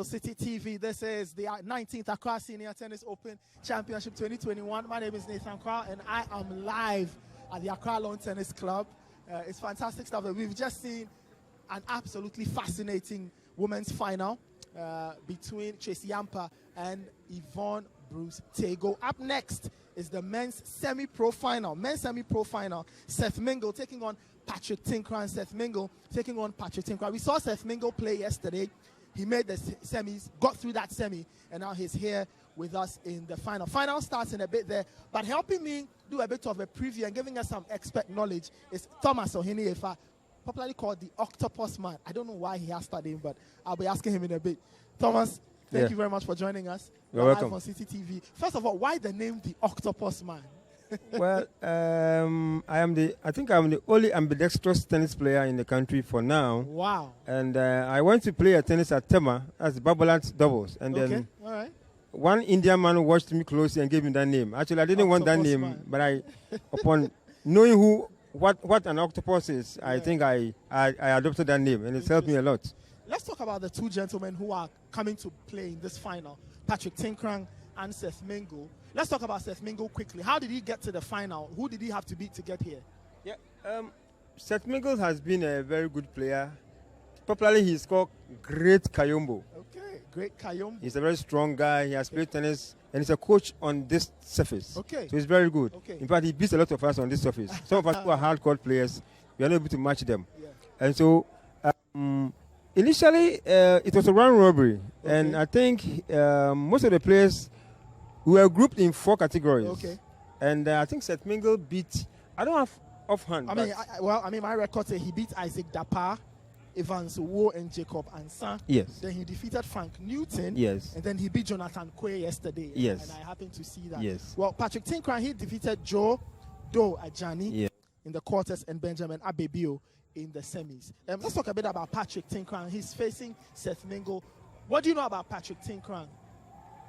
still Citi TV. This is the 19th Accra Senior Tennis Open Championship 2021. My name is Nathan Crow, and I am live at the Accra Lawn Tennis Club. It's fantastic stuff. We've just seen an absolutely fascinating women's final between Tracy Yampa and Yvonne Bruce Tego. Up next is the men's semi-pro final. Seth Mingle taking on Patrick Tenkorang. Seth Mingle taking on Patrick Tenkorang. We saw Seth Mingle play yesterday. He made the semis, got through that semi, and now he's here with us in the final. Final starts in a bit there, but helping me do a bit of a preview and giving us some expert knowledge is Thomas Ohiniefa, popularly called the Octopus Man. I don't know why he has that name, but I'll be asking him in a bit. Thomas, thank you very much for joining us. You're welcome. Live on Citi TV. First of all, why the name the Octopus Man? Well, I think I'm the only ambidextrous tennis player in the country for now. Wow. And I went to play a tennis at Tema as Babolat doubles. And then one Indian man watched me closely and gave me that name. Actually, I didn't want that name, but upon knowing what an octopus is, I think I adopted that name, and it's helped me a lot. Let's talk about the two gentlemen who are coming to play in this final, Patrick Tenkorang and Seth Mingle. Let's talk about Seth Mingle quickly. How did he get to the final? Who did he have to beat to get here? Seth Mingle has been a very good player. Popularly, he's called Great Kayombo. Okay, Great Kayombo. He's a very strong guy. He has played tennis, and he's a coach on this surface. Okay. So he's very good. Okay. In fact, he beats a lot of us on this surface. Some of us who are hardcore players, we are not able to match them. Yeah. And so, initially, it was a round robbery. Okay. And I think most of the players were grouped in 4 categories. Okay. And I think Seth Mingle beat, I don't have offhand. My record says he beat Isaac Dapar, Evans Wo, and Jacob Ansan. Yes. Then he defeated Frank Newton. Yes. And then he beat Jonathan Quay yesterday. Yes. And I happened to see that. Yes. Well, Patrick Tenkorang, he defeated Joe Do Ajani in the quarters and Benjamin Abebio in the semis. Let's talk a bit about Patrick Tenkorang. He's facing Seth Mingle. What do you know about Patrick Tenkorang?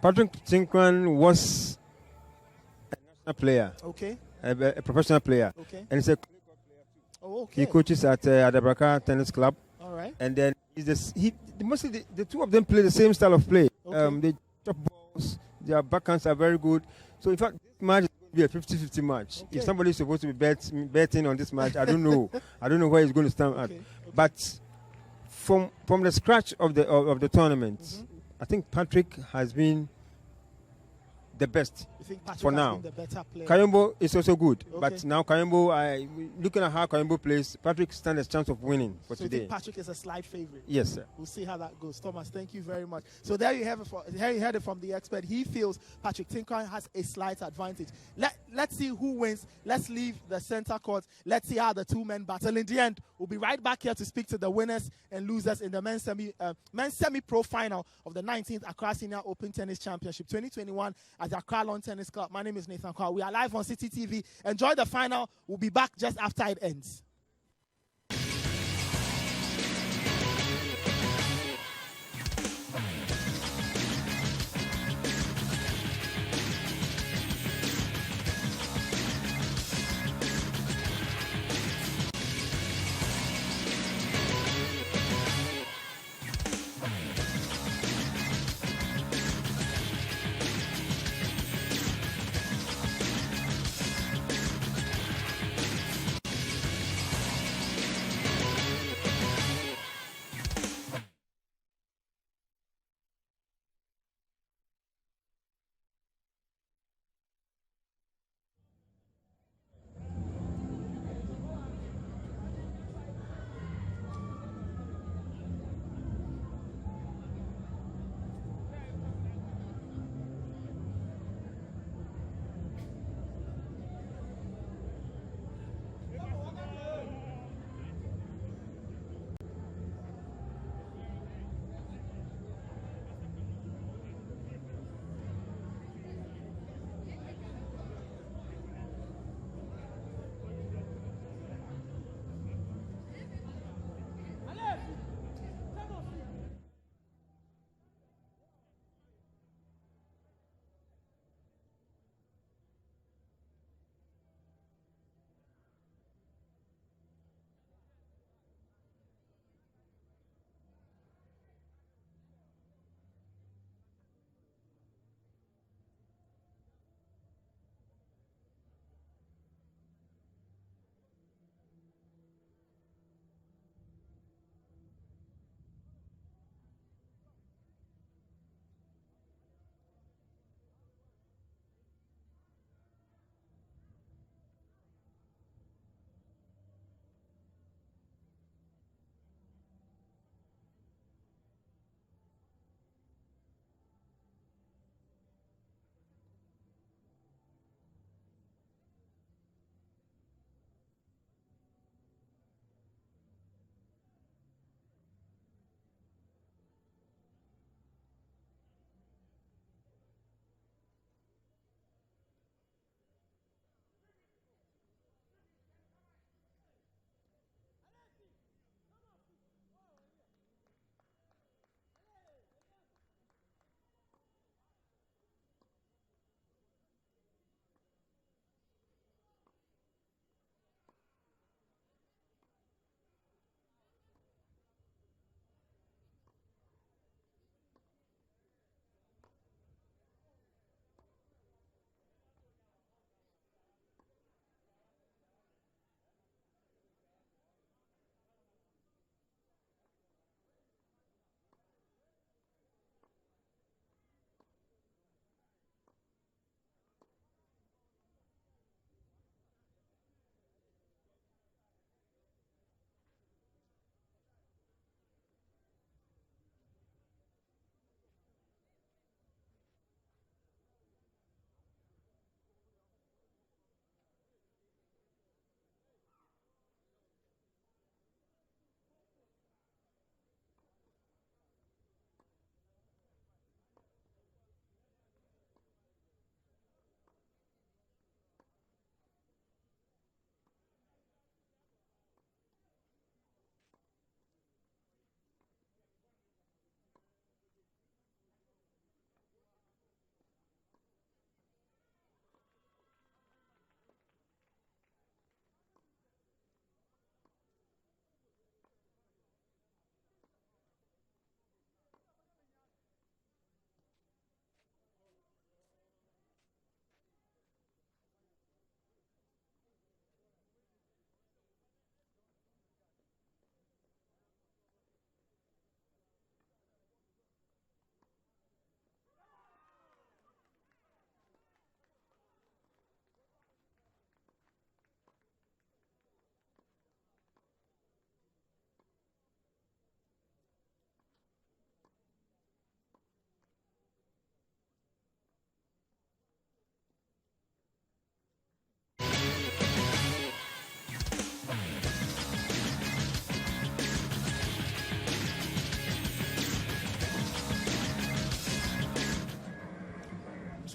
Patrick Tenkorang was a national player. Okay. A professional player. Okay. And he's a clinical player too. Oh, okay. He coaches at Accra Tennis Club. All right. And then mostly the two of them play the same style of play. Okay. They chop balls. Their backhands are very good. So in fact, this match is going to be a 50-50 match. Okay. If somebody is supposed to be betting on this match, I don't know. I don't know where he's going to stand at. Okay. But from the scratch of the tournament, I think Patrick has been the best for now. The better player? Kayombo is also good, Okay. but now Kayombo, looking at how Kayombo plays, Patrick stands a chance of winning for so today. You think Patrick is a slight favorite? Yes, sir. We'll see how that goes. Thomas, thank you very much. So there you have it. Here you heard it from the expert. He feels Patrick Tenkorang has a slight advantage. Let's see who wins. Let's leave the center court. Let's see how the two men battle. In the end, we'll be right back here to speak to the winners and losers in the men's semi-pro final of the 19th Accra Senior Open Tennis Championship 2021 at the Accra Lawn Tennis Club. My name is Nathan Crow. We are live on Citi TV. Enjoy the final. We'll be back just after it ends.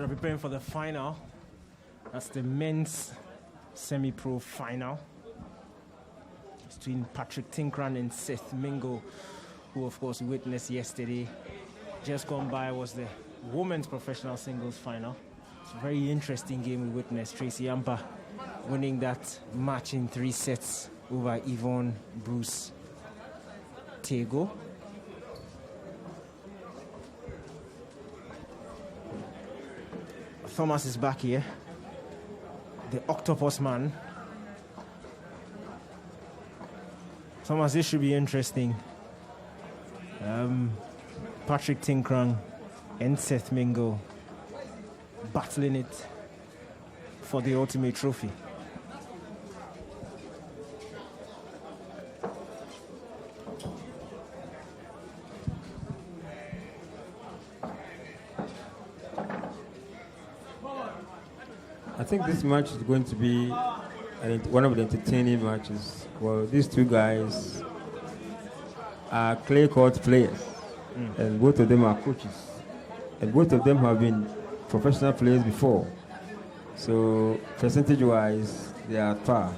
So we're preparing for the final. That's the men's semi-pro final. It's between Patrick Tenkorang and Seth Mingle, who of course we witnessed yesterday. Just gone by was the women's professional singles final. It's a very interesting game we witnessed. Tracy Ampa winning that match in 3 sets over Yvonne Bruce Tego. Thomas is back here, the octopus man. Thomas, this should be interesting. Patrick Tenkorang and Seth Mingle battling it for the ultimate trophy. I think this match is going to be one of the entertaining matches. Well, these two guys are clay court players, and both of them are coaches, and both of them have been professional players before. So percentage-wise, they are par,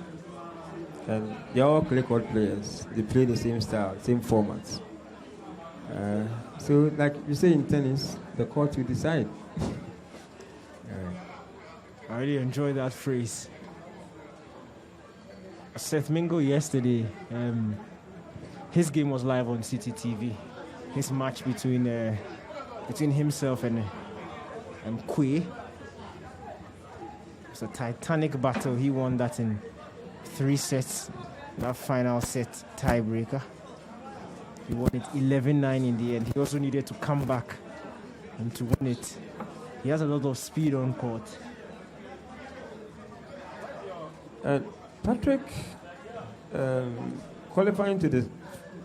and they're all clay court players. They play the same style, same formats. So, like you say in tennis, the court will decide. I really enjoyed that phrase. Seth Mingle yesterday, his game was live on Citi TV. His match between himself and Kwe. It's a titanic battle. He won that in 3 sets. That final set tiebreaker. He won it 11-9 in the end. He also needed to come back and to win it. He has a lot of speed on court. Patrick, qualifying to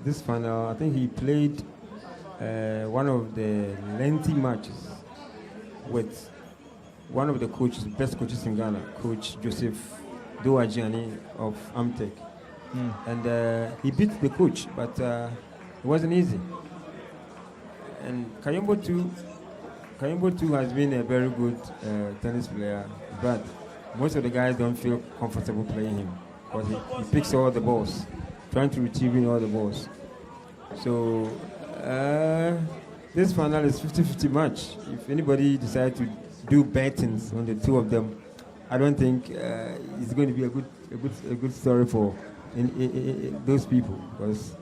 this final, I think he played one of the lengthy matches with one of the best coaches in Ghana, Coach Joseph Doajiani of Amtech. And he beat the coach, but it wasn't easy. And Kayombo too has been a very good tennis player, but most of the guys don't feel comfortable playing him because he picks all the balls, trying to retrieve all the balls. So this final is 50-50 match. If anybody decides to do bettings on the two of them, I don't think it's going to be a good story for those people, because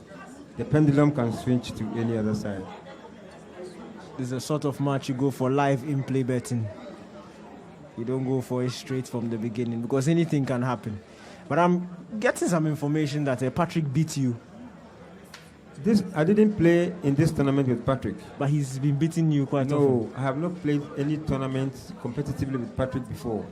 the pendulum can switch to any other side. This is a sort of match you go for live in-play betting. You don't go for it straight from the beginning, because anything can happen. But I'm getting some information that Patrick beat you. I didn't play in this tournament with Patrick. But he's been beating you quite often. No, I have not played any tournament competitively with Patrick before.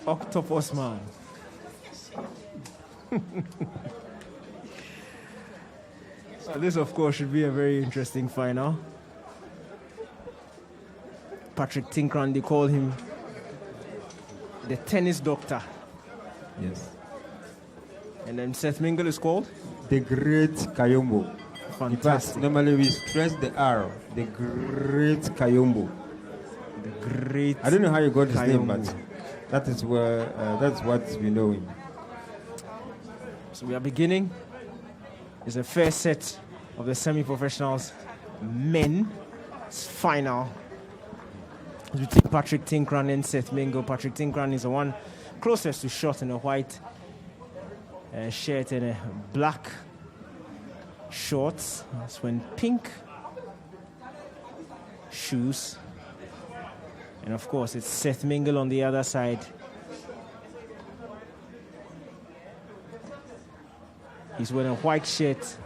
Octopus man. So this, of course, should be a very interesting final. Patrick Tenkorang, they call him the tennis doctor. Yes. And then Seth Mingle is called? The Great Kayombo. Fantastic. Normally we stress the R. The Great Kayombo. The Great I don't know how you got his Kayombo. name, but that's what we know him. So we are beginning. It's the first set of the semi-professionals men's final between Patrick Tenkorang and Seth Mingle. Patrick Tenkorang is the one closest to shot in a white shirt and a black shorts. That's when pink shoes. And of course, it's Seth Mingle on the other side. He's wearing a white shirt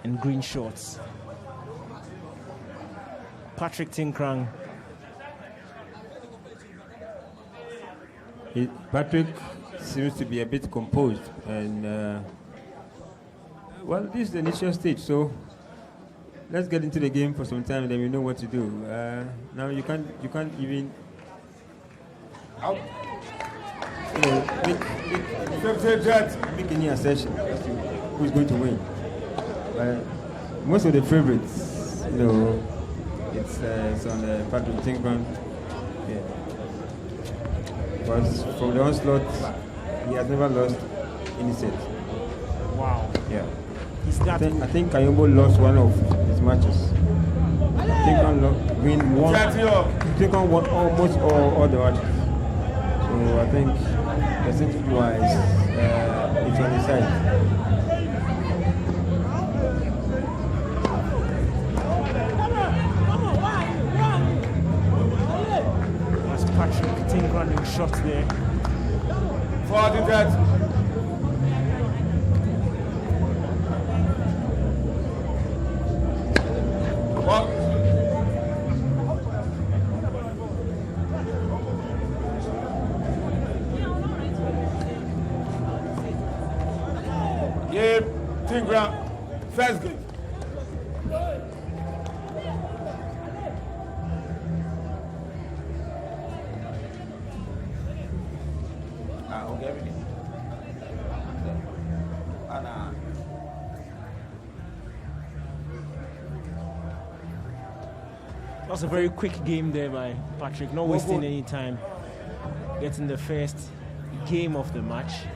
and green shorts. Patrick Tenkorang. Patrick seems to be a bit composed, and well, this is the initial stage, so let's get into the game for some time, then we know what to do. Now you can't even make any assertion as to who's going to win. most of the favorites, you know, it's on Patrick Tenkorang. Yeah. Because from the onslaught, he has never lost any set. Wow. Yeah. I think Kayombo lost one of his matches. Tenkorang won almost all the matches. So I think percentage-wise, it's on his side. Patrick Tenkorang shots there. Forward that. What? Yeah, Tenkorang, first game. That was a very quick game there by Patrick, not wasting any time, getting the first game of the match.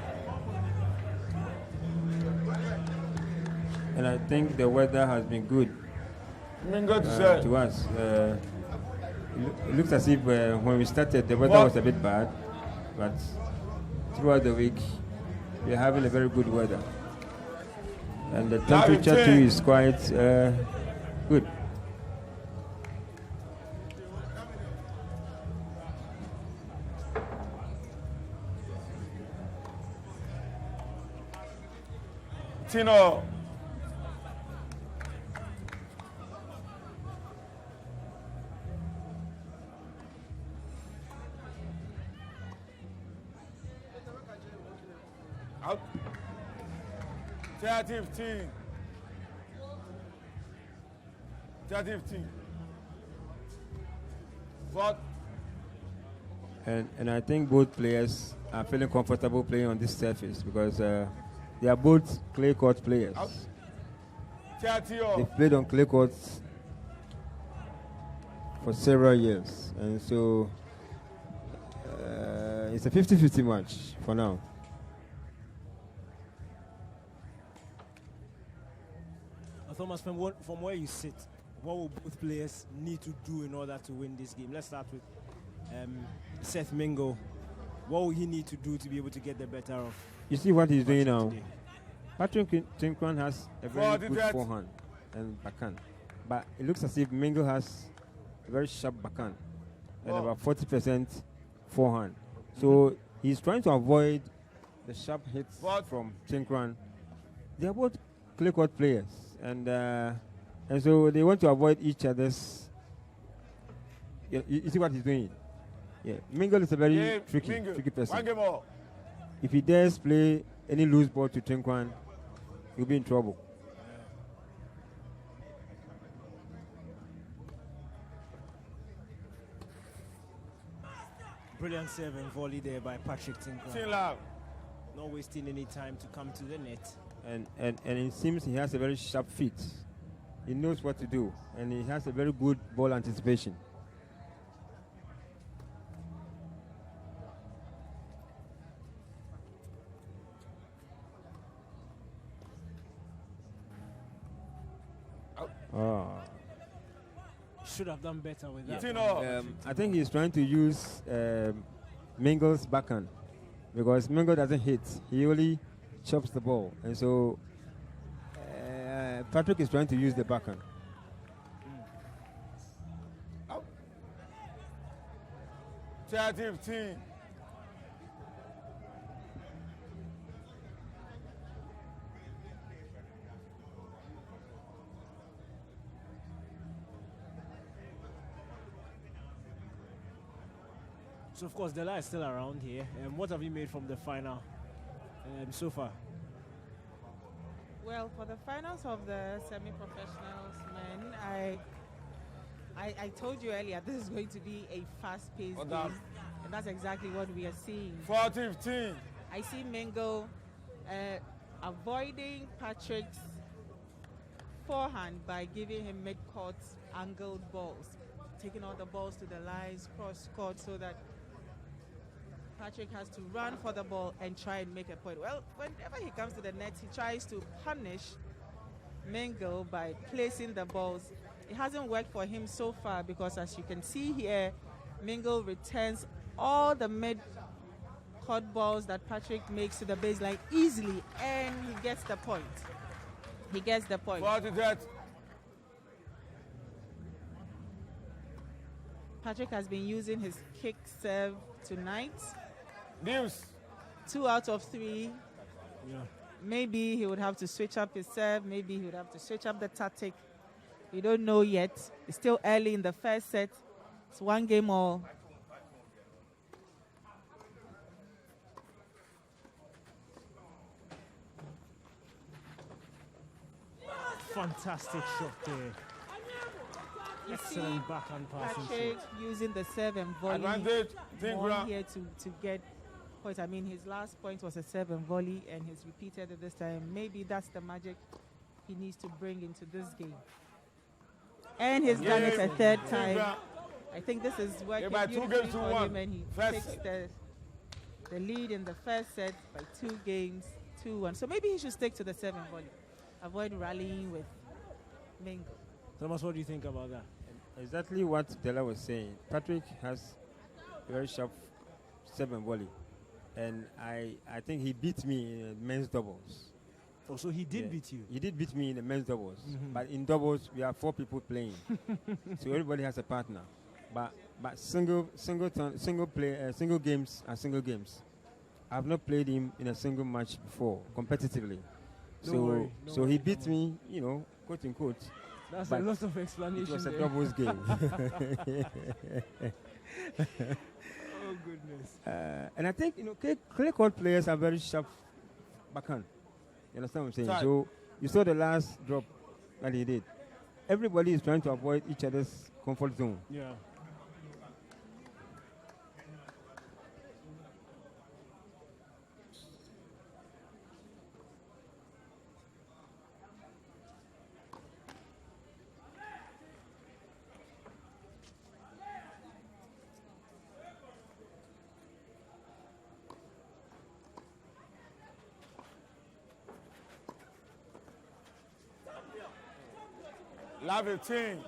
And I think the weather has been good to us. It looks as if when we started, the weather was a bit bad, but throughout the week, we're having a very good weather. And the temperature too is quite good. Tino. Out. 15. 15. What? And I think both players are feeling comfortable playing on this surface because they are both clay court players. They've played on clay courts for several years, and so it's a 50-50 match for now. Thomas, from where you sit, what will both players need to do in order to win this game? Let's start with Seth Mingle. What will he need to do to be able to get the better of? You see what he's doing now. Patrick Tenkorang has a very good forehand and backhand, but it looks as if Mingle has a very sharp backhand and about 40% forehand. So he's trying to avoid the sharp hits from Tenkorang. They are both clay court players, and so they want to avoid each other's. You see what he's doing? Yeah, Mingle is a very tricky person. One game more. If he dares play any loose ball to Tenkorang, he'll be in trouble. Brilliant serve and volley there by Patrick Tenkorang. Not wasting any time to come to the net. And it seems he has a very sharp feet. He knows what to do, and he has a very good ball anticipation. Should have done better with that. I think he's trying to use Mingle's backhand because Mingle doesn't hit. He only chops the ball. And so Patrick is trying to use the backhand. Out. 15. So, of course, Dela is still around here. What have you made from the final so far? Well, for the finals of the semi-professionals men, I told you earlier this is going to be a fast-paced game, and that's exactly what we are seeing. 4-15. I see Mingle avoiding Patrick's forehand by giving him mid-court angled balls, taking all the balls to the lines, cross-court, so that Patrick has to run for the ball and try and make a point. Well, whenever he comes to the net, he tries to punish Mingle by placing the balls. It hasn't worked for him so far because, as you can see here, Mingle returns all the mid-court balls that Patrick makes to the baseline easily, and he gets the point. He gets the point. Patrick has been using his kick serve tonight. News. 2 out of 3. Yeah. Maybe he would have to switch up his serve. Maybe he would have to switch up the tactic. We don't know yet. It's still early in the first set. It's 1 game all. Fantastic shot there. Excellent backhand passing Patrick shot. using the serve and volley. Advantage. More here to get points. I mean, his last point was a serve and volley, and he's repeated it this time. Maybe that's the magic he needs to bring into this game. And he's done it a third time. I think this is working beautifully for him, and he takes the lead in the first set by 2 games, 2-1. So maybe he should stick to the serve and volley. Avoid rallying with Mingle. Thomas, what do you think about that? Exactly what Della was saying. Patrick has very sharp serve and volley, and I think he beat me in men's doubles. Oh, so he did beat you? He did beat me in the men's doubles, but in doubles we have 4 people playing, so everybody has a partner. But single games are single games. I've not played him in a single match before competitively. So he beat me, quote unquote. That's a lot of explanation. It was a there. doubles game. Oh goodness. And I think clay court players are very sharp backhand. You understand what I'm saying? So you saw the last drop that he did. Everybody is trying to avoid each other's comfort zone. Yeah. Love 15.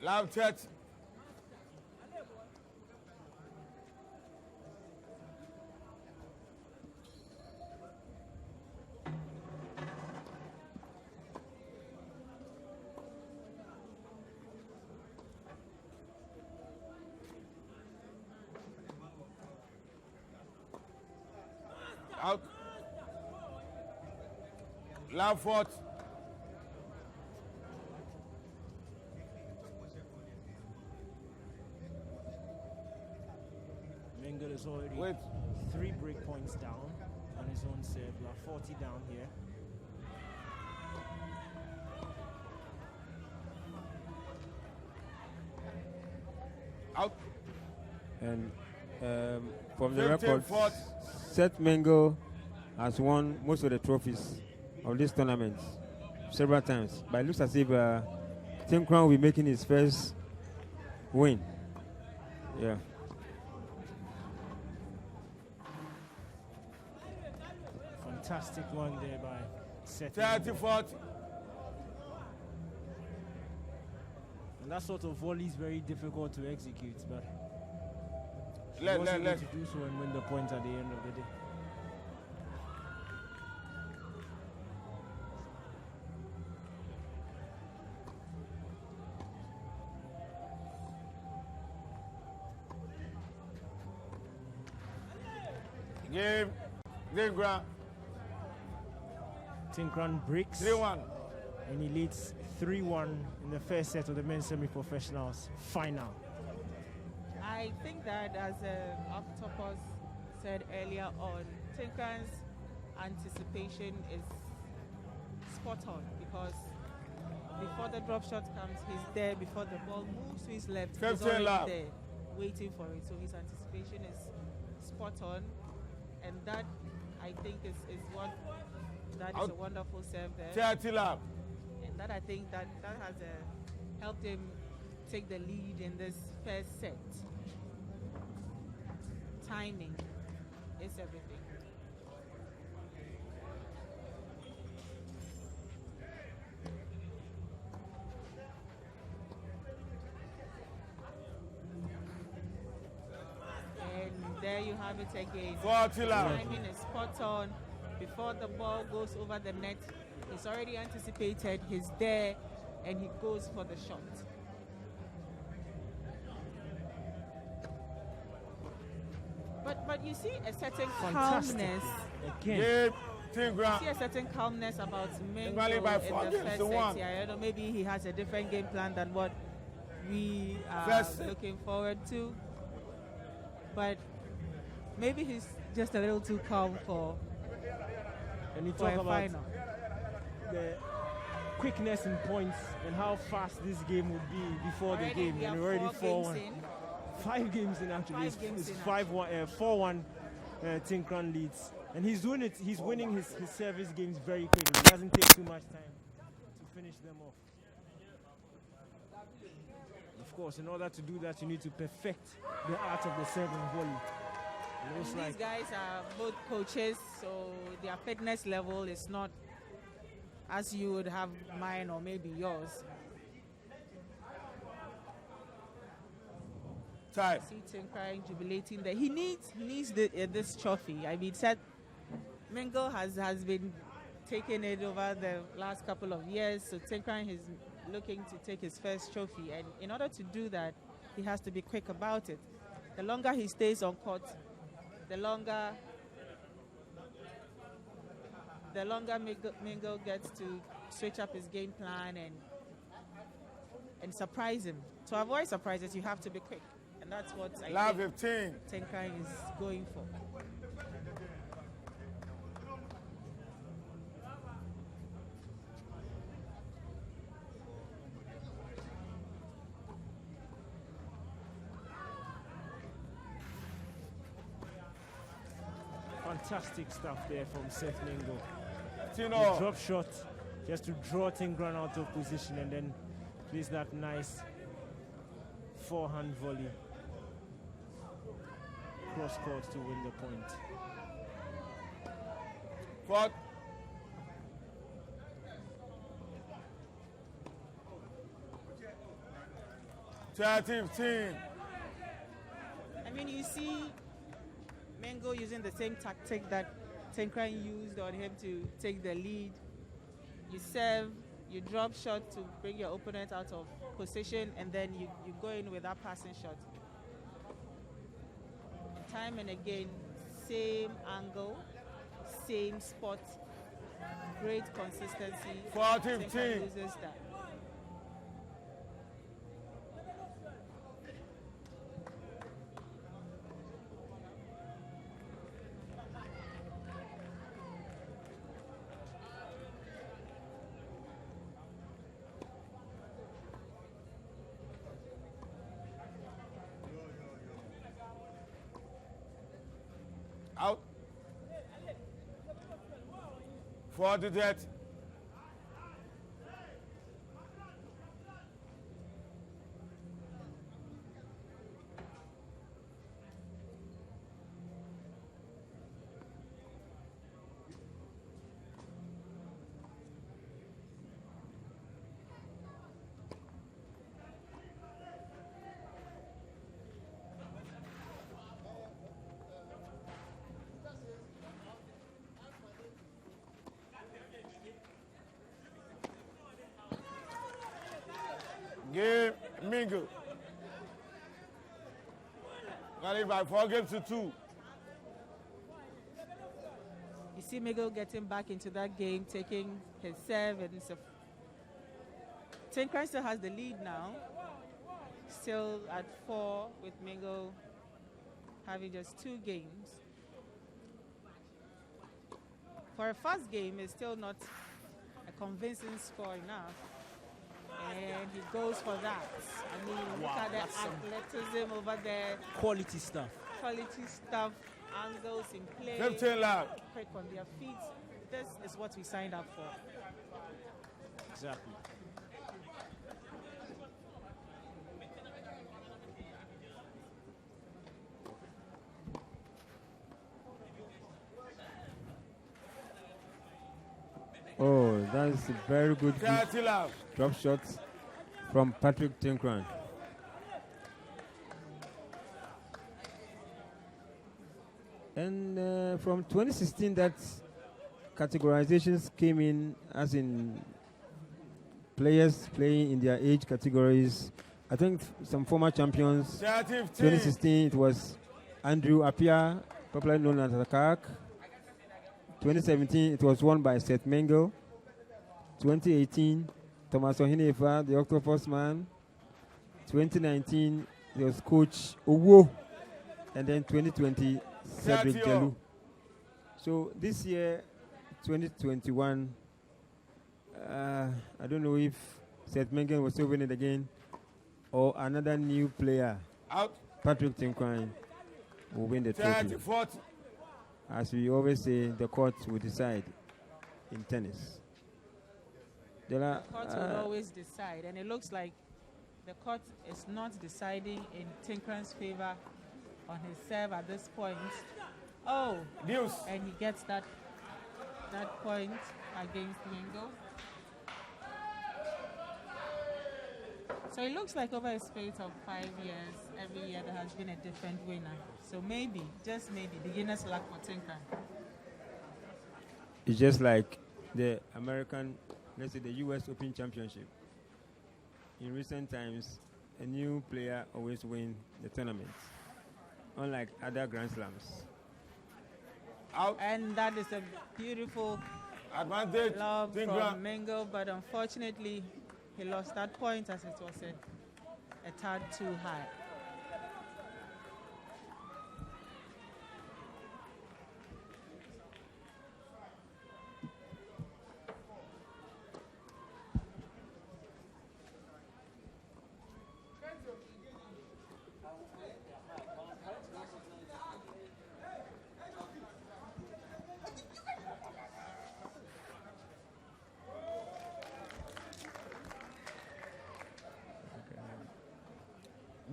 Love 30. Out. Love 40. Mingle is already 3 break points down on his own serve. 40 down here. Out. And from the record, Seth Mingle has won most of the trophies of this tournament several times. But it looks as if Tenkorang will be making his first win. Yeah. Fantastic one there by Seth. 30-40. And that sort of volley is very difficult to execute, but he Let. was able to do so and win the point at the end of the day. Game. Tenkorang breaks 3-1. and he leads 3-1 in the first set of the men's semi-professionals final. I think that, as Octopus said earlier on, Tenkorang's anticipation is spot on because before the drop shot comes, he's there. Before the ball moves to his left, he's already there, waiting for it. So his anticipation is spot on, and that I think is a wonderful serve there. 30 love. And that I think that has helped him take the lead in this first set. Timing is everything. And there you have it again. 40 love. Timing is spot on. Before the ball goes over the net, he's already anticipated, he's there, and he goes for the shot. But you see a certain calmness. Game, You see a certain calmness about Mingle in the first set here. I don't know, maybe he has a different game plan than what we are looking forward to. But maybe he's just a little too calm for you talk about final. The quickness in points and how fast this game would be before the game. We are and already 4 games 4-1. in. 5 games in actually. It's 5-1, 4-1 Tenkorang leads. And he's doing it. He's winning his service games very quickly. It doesn't take too much time to finish them off. Of course, in order to do that, you need to perfect the art of the serve and volley. These guys are both coaches, so their fitness level is not as you would have mine or maybe yours. Time. See Tenkorang jubilating there. He needs this trophy. I mean, Seth Mingle has been taking it over the last couple of years, so Tenkorang is looking to take his first trophy, and in order to do that, he has to be quick about it. The longer he stays on court, the longer Mingle gets to switch up his game plan and surprise him. To avoid surprises, you have to be quick, and that's what I think 15. Tenkorang is going for. Fantastic stuff there from Seth Mingle. Tino. The drop shot just to draw Tenkorang out of position and then place that nice forehand volley cross court to win the point. 15. I mean, you see Mingle using the same tactic that Tenkorang used on him to take the lead. You serve, you drop shot to bring your opponent out of position, and then you go in with that passing shot. And time and again, same angle, same spot, great consistency. 15. Tenkorang uses that. Out. 40 that. Game Mingle. Got it by 4 games to 2. You see Mingle getting back into that game, taking his serve, and Tenkorang still has the lead now. Still at 4 with Mingle having just 2 games. For a first game, it's still not a convincing score enough. And he goes for that. I mean, look at the athleticism over there. Quality stuff. Quality stuff, angles in play. 15 love. Quick on their feet. This is what we signed up for. Exactly. Oh, that's a very good 30 love. drop shot from Patrick Tenkorang. And from 2016, that categorizations came in, as in players playing in their age categories. I think some former champions. 2016, it was Andrew Appiah, popularly known as Akak. 2017, it was won by Seth Mingle. 2018, Thomas Ohinefa, the Octopus Man. 2019, it was Coach Owo. And then 2020, Cedric Jelu. So this year, 2021, I don't know if Seth Mingle will still win it again, or another new player, Out. Patrick Tenkorang, will win the 30, trophy. 40. As we always say, the court will decide in tennis. The court will always decide, and it looks like the court is not deciding in Tenkorang's favor on his serve at this point. Oh, Deuce. and he gets that point against Mingle. So it looks like over a space of 5 years, every year there has been a different winner. So maybe, just maybe, beginner's luck for Tenkorang. It's just like the American, let's say the US Open Championship. In recent times, a new player always wins the tournament, unlike other Grand Slams. Out. And that is a beautiful Advantage. love Tenkorang. from Mingle, but unfortunately, he lost that point as it was a tad too high.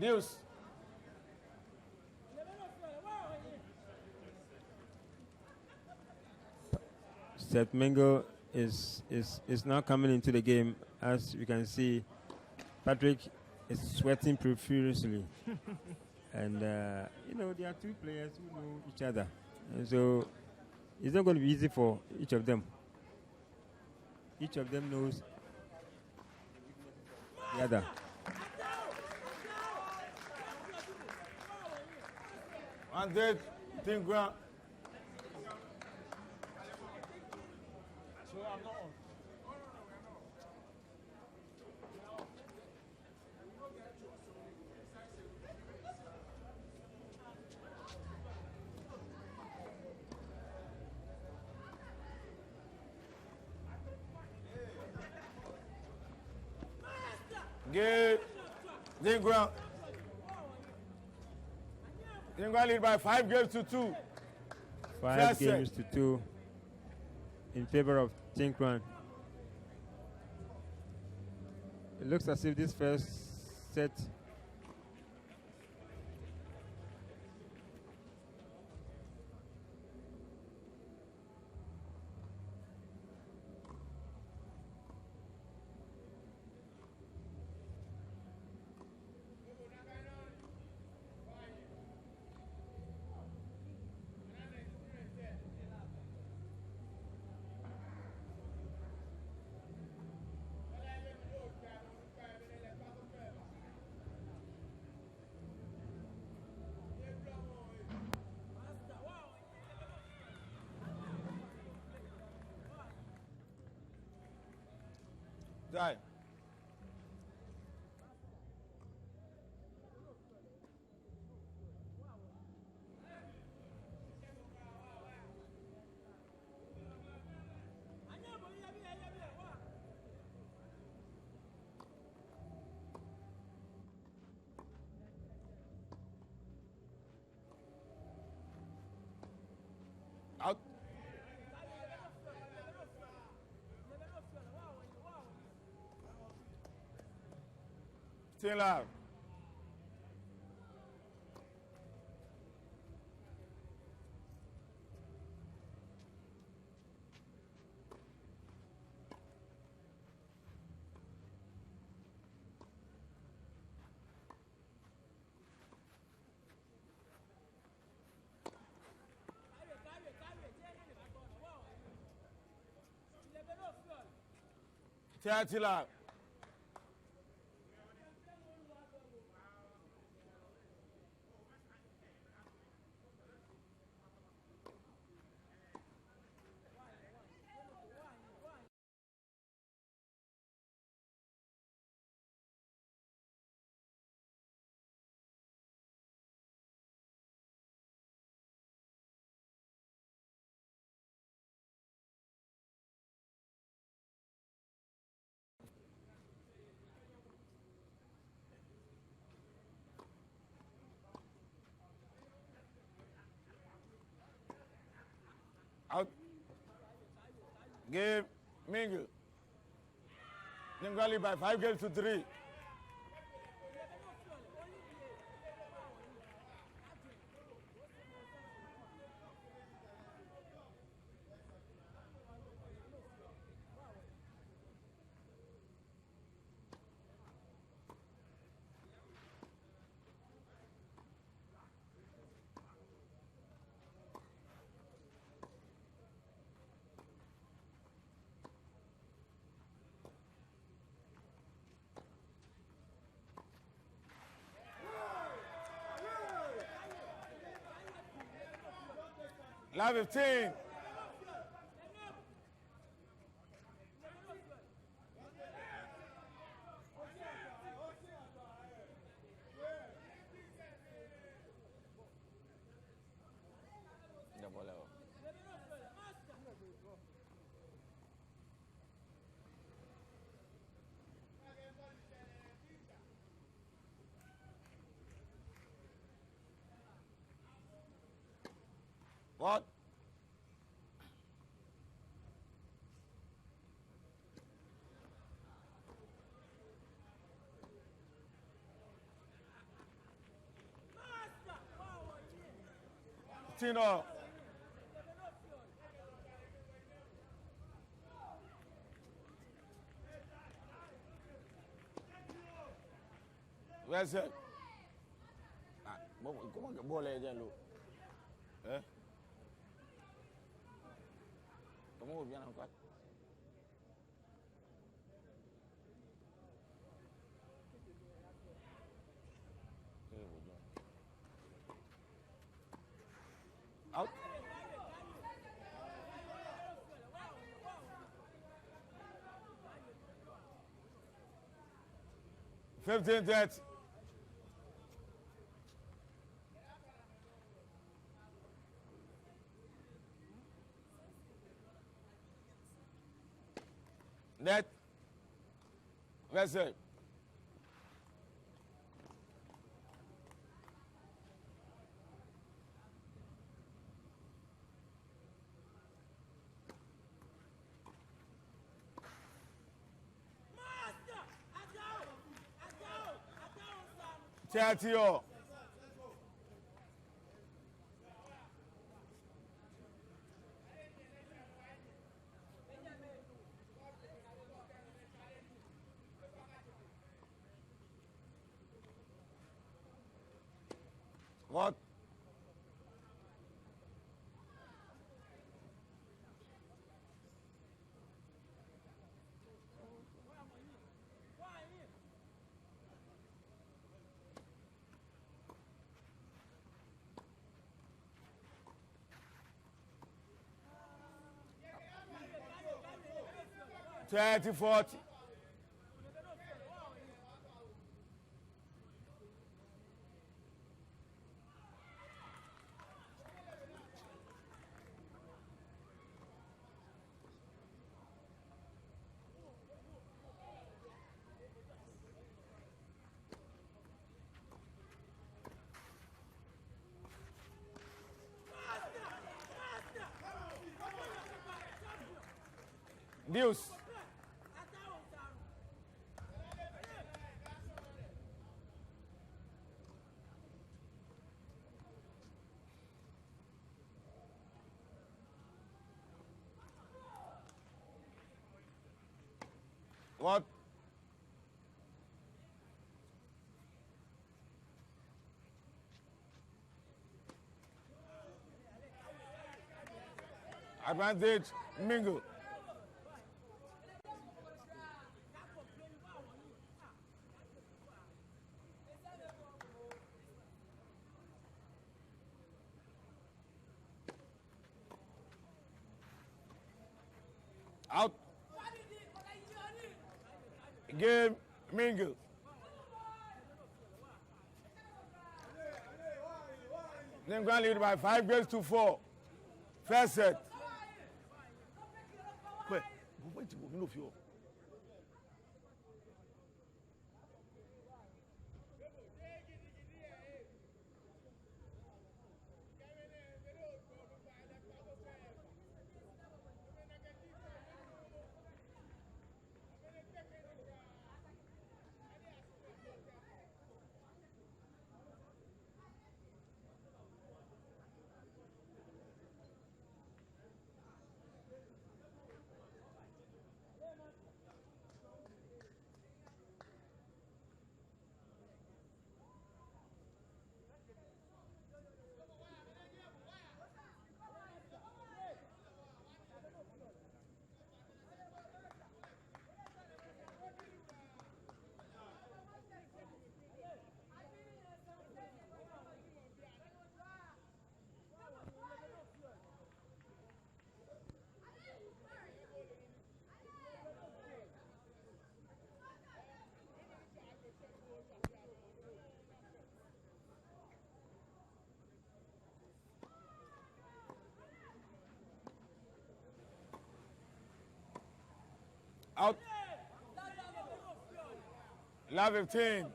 Deuce. Seth Mingle is now coming into the game. As you can see, Patrick is sweating profusely. And, there are two players who know each other. And so it's not going to be easy for each of them. Each of them knows the other. And then Tenkorang. Good. Tenkorang. Tenkorang lead by 5 games to 2. 5 games to 2 in favor of Tenkorang. It looks as if this first set Die. Team love. Team love. Out. Game Mingle. Nimgali by 5 games to 3. Live 15. What? Tino. Where's it? Come on, get ball again, look. Eh? Come on, viens encore. Out. Fifteen 30. Net. Vessel. Chatio. What? Twenty 40. Deuce. Fourth. Advantage, Mingle. Out. Game, Mingle. Tenkorang lead by 5 games to 4. First set. Wait, out. Love 15.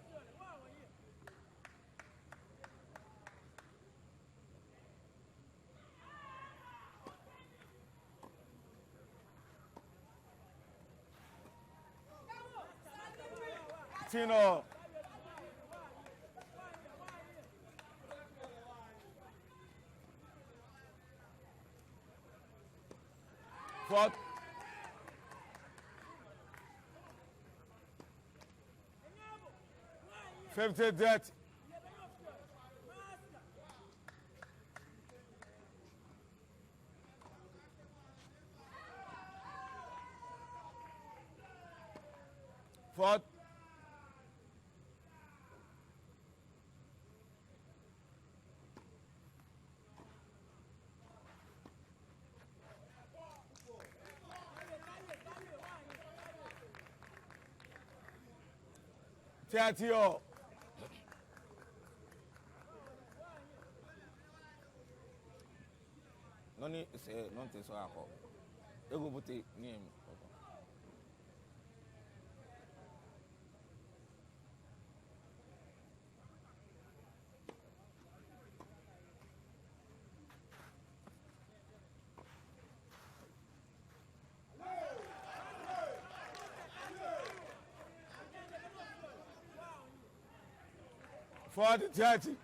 Tino. Fourth. Fifty debt. Fourth. Tiatio. No need to say nothing so I call. You go put the name. For the 30.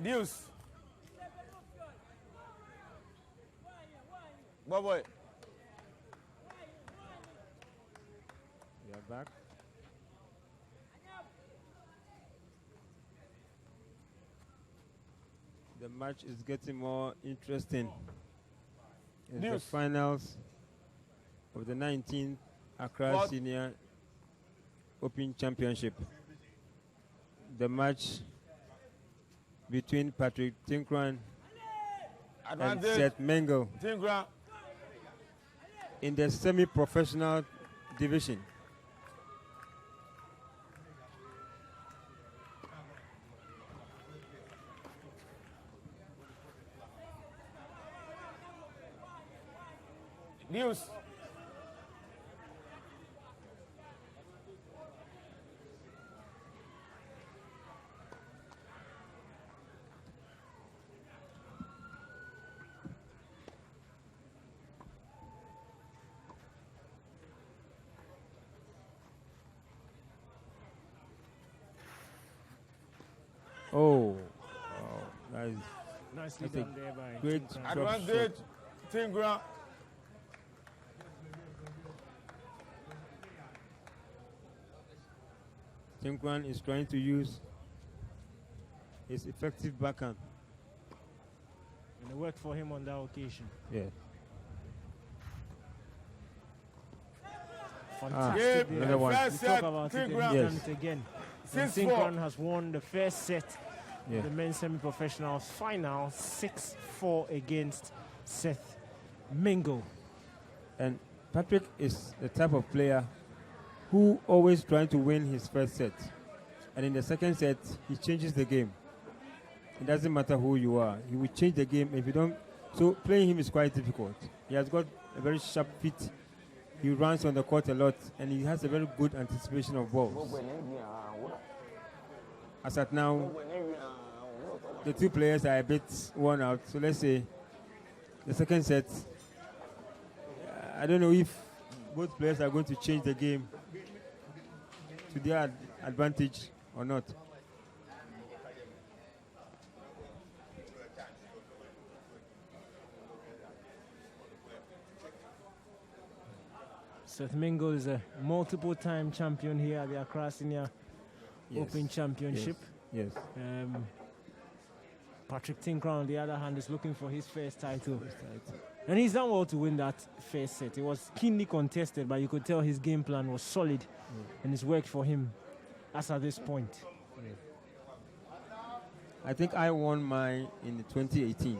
Deuce. Boy. We are back. The match is getting more interesting. It's the finals of the 19th Accra Senior Open Championship. The match between Patrick Tenkorang and Seth Mingle in the semi-professional division. News. Nicely done there by great Tinkorang. Advantage, Tenkorang. Tenkorang is trying to use his effective backhand. And it worked for him on that occasion. Yeah. Fantastic. Another one. We talk about it and Yes. it again. Six, Tinkorang 4. has won the first set of the men's semi-professional final, 6-4 against Seth Mingle. And Patrick is the type of player who always trying to win his first set. And in the second set, he changes the game. It doesn't matter who you are. He will change the game if you don't. So playing him is quite difficult. He has got a very sharp feet. He runs on the court a lot, and he has a very good anticipation of balls. As at now, the two players are a bit worn out. So let's say the second set, I don't know if both players are going to change the game to their advantage or not. Seth Mingle is a multiple-time champion here at the Accra Open Championship. Yes. Patrick Tenkorang, on the other hand, is looking for his first title. And he's done well to win that first set. It was keenly contested, but you could tell his game plan was solid, and it's worked for him as at this point. I think I won mine in 2018.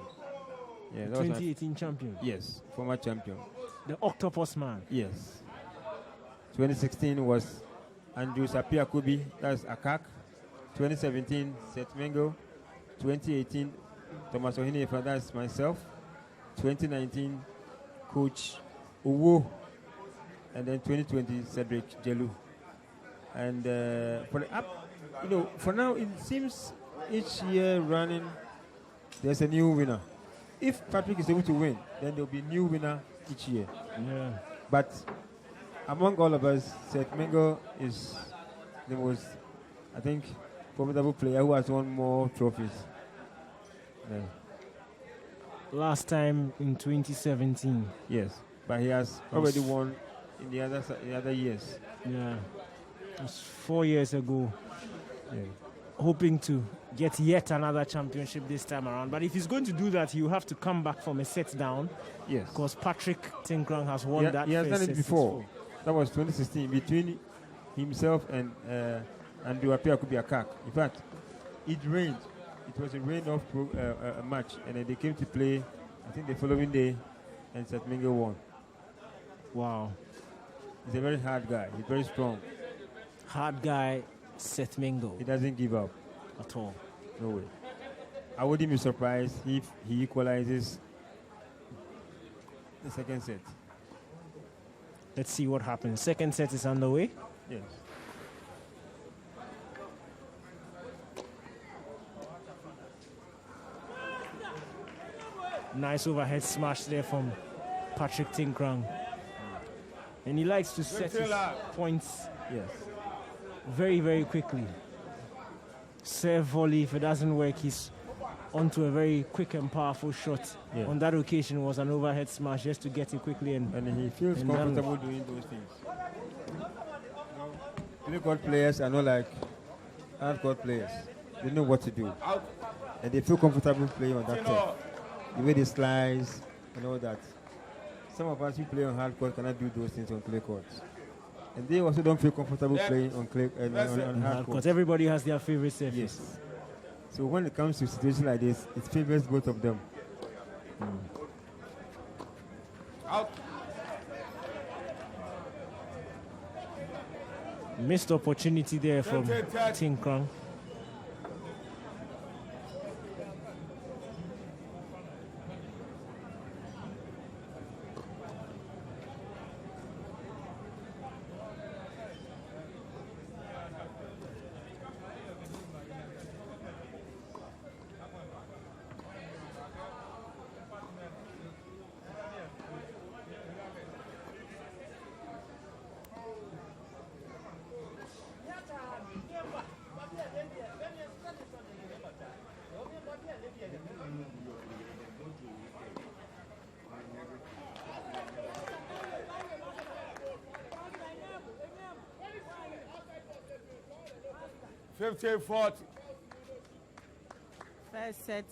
Yeah, that 2018 champion. Yes, former champion. The Octopus Man. Yes. 2016 was Andrew Sapiakubi, that's Akak. 2017, Seth Mingle. 2018, Thomas Ohine, that's myself. 2019, Coach Uwo. And then 2020, Cedric Jelu. And for the up, for now, it seems each year running, there's a new winner. If Patrick is able to win, then there'll be a new winner each year. Yeah. But among all of us, Seth Mingle is the most, I think, formidable player who has won more trophies. Yeah. Last time in 2017. Yes, but he has already won in the other years. Yeah. It was 4 years ago. Yeah. Hoping to get yet another championship this time around. But if he's going to do that, he'll have to come back from a set down. Yes. Because Patrick Tenkorang has won that. He has first done it set before. That was 2016 between himself and Andrew Apiakubi-Akak. In fact, it rained. It was a rain-off a match, and then they came to play, I think the following day, and Seth Mingle won. Wow. He's a very hard guy. He's very strong. Hard guy, Seth Mingle. He doesn't give up. At all. No way. I wouldn't be surprised if he equalizes the second set. Let's see what happens. Second set is underway. Yes. Nice overhead smash there from Patrick Tenkorang. And he likes to set his points very, very quickly. Serve volley, if it doesn't work, he's onto a very quick and powerful shot. Yeah. On that occasion, it was an overhead smash just to get it quickly. And he feels comfortable doing those things. Clay court players are not like hard court players. They know what to do. And they feel comfortable playing on that turf. The way they slice and all that. Some of us who play on hard court cannot do those things on clay courts. And they also don't feel comfortable playing on clay on hard court. Everybody has their favorite surface. Yes. So when it comes to situations like this, it favors both of them. Out. Missed opportunity there from Tenkorang. 50-40. First set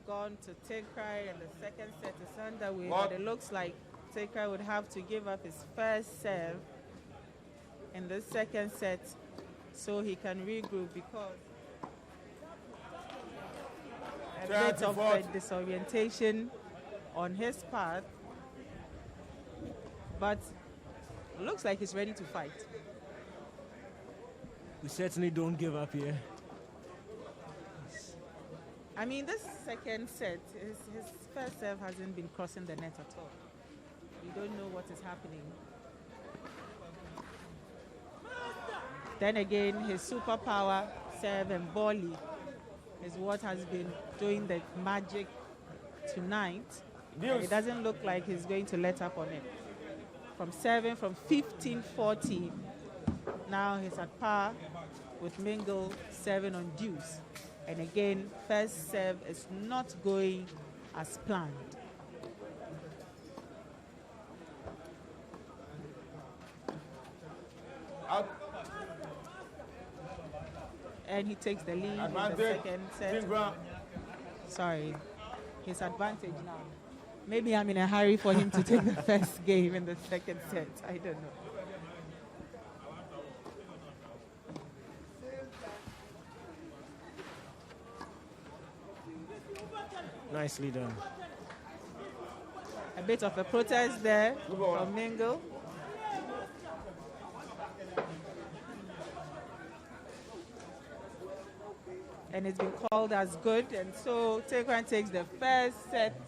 gone to Tenkorang, and the second set is underway. But it looks like Tenkorang would have to give up his first serve in the second set so he can regroup, because a bit of a disorientation on his part. But looks like he's ready to fight. We certainly don't give up here. I mean, this second set, his first serve hasn't been crossing the net at all. We don't know what is happening. Then again, his superpower serve and volley is what has been doing the magic tonight. It doesn't look like he's going to let up on it. From serving from 15-40, now he's at par with Mingle serving on deuce. And again, first serve is not going as planned. Out. And he takes the lead Advantage. in the second set. Sorry, his advantage now. Maybe I'm in a hurry for him to take the first game in the second set. I don't know. Nicely done. A bit of a protest there from Mingle. And it's been called as good. And so Tenkorang takes the first set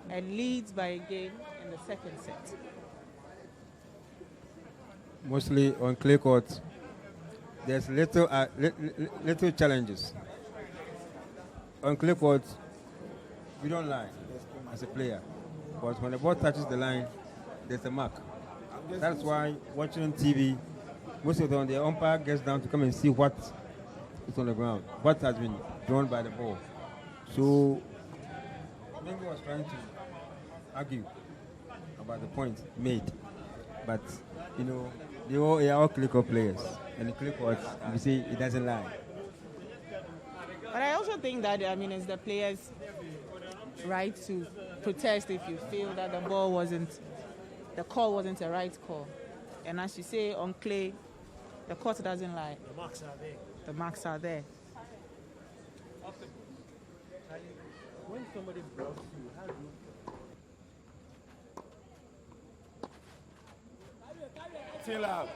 and leads by a game in the second set. Mostly on clay courts, there's little challenges. On clay courts, we don't lie as a player. But when the ball touches the line, there's a mark. That's why watching on TV, most of the umpire gets down to come and see what is on the ground, what has been drawn by the ball. So, Mingo was trying to argue about the point made. But, you know, they are all clay court players. And the clay court, we say it doesn't lie. But I also think that, I mean, it's the players' right to protest if you feel that the call wasn't a right call. And as you say, on clay, the court doesn't lie. The marks are there. The marks are there. When somebody blocks you, how do you... Chill out.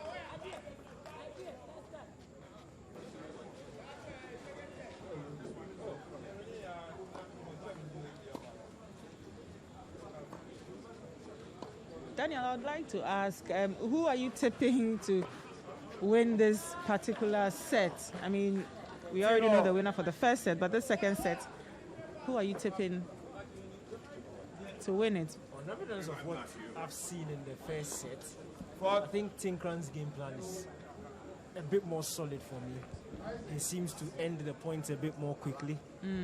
Daniel, I would like to ask, who are you tipping to win this particular set? I mean, we already know the winner for the first set, but the second set, who are you tipping to win it? On evidence of what I've seen in the first set, I think Tenkorang's game plan is a bit more solid for me. He seems to end the points a bit more quickly.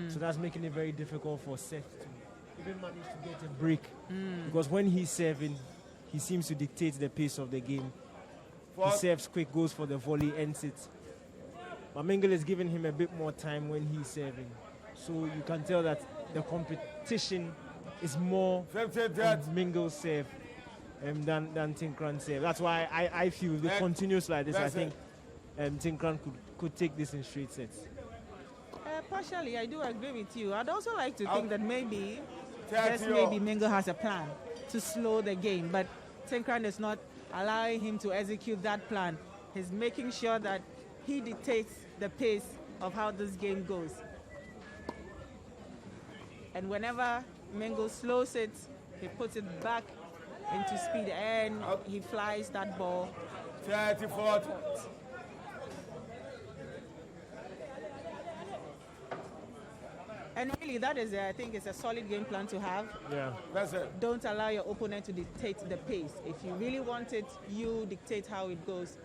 So that's making it very difficult for Seth to even manage to get a break. Because when he's serving, he seems to dictate the pace of the game. He serves quick, goes for the volley, ends it. But Mingle is giving him a bit more time when he's serving. So you can tell that the competition is more on Mingle's serve than Tenkorang's serve. That's why I feel if it continues like this, I think Tenkorang could take this in straight sets. Partially, I do agree with you. I'd also like to think that maybe, just maybe Mingle has a plan to slow the game, but Tenkorang is not allowing him to execute that plan. He's making sure that he dictates the pace of how this game goes. And whenever Mingle slows it, he puts it back into speed and he flies that ball. 30-40. And really, that is, I think, it's a solid game plan to have. Yeah, that's it. Don't allow your opponent to dictate the pace. If you really want it, you dictate how it goes.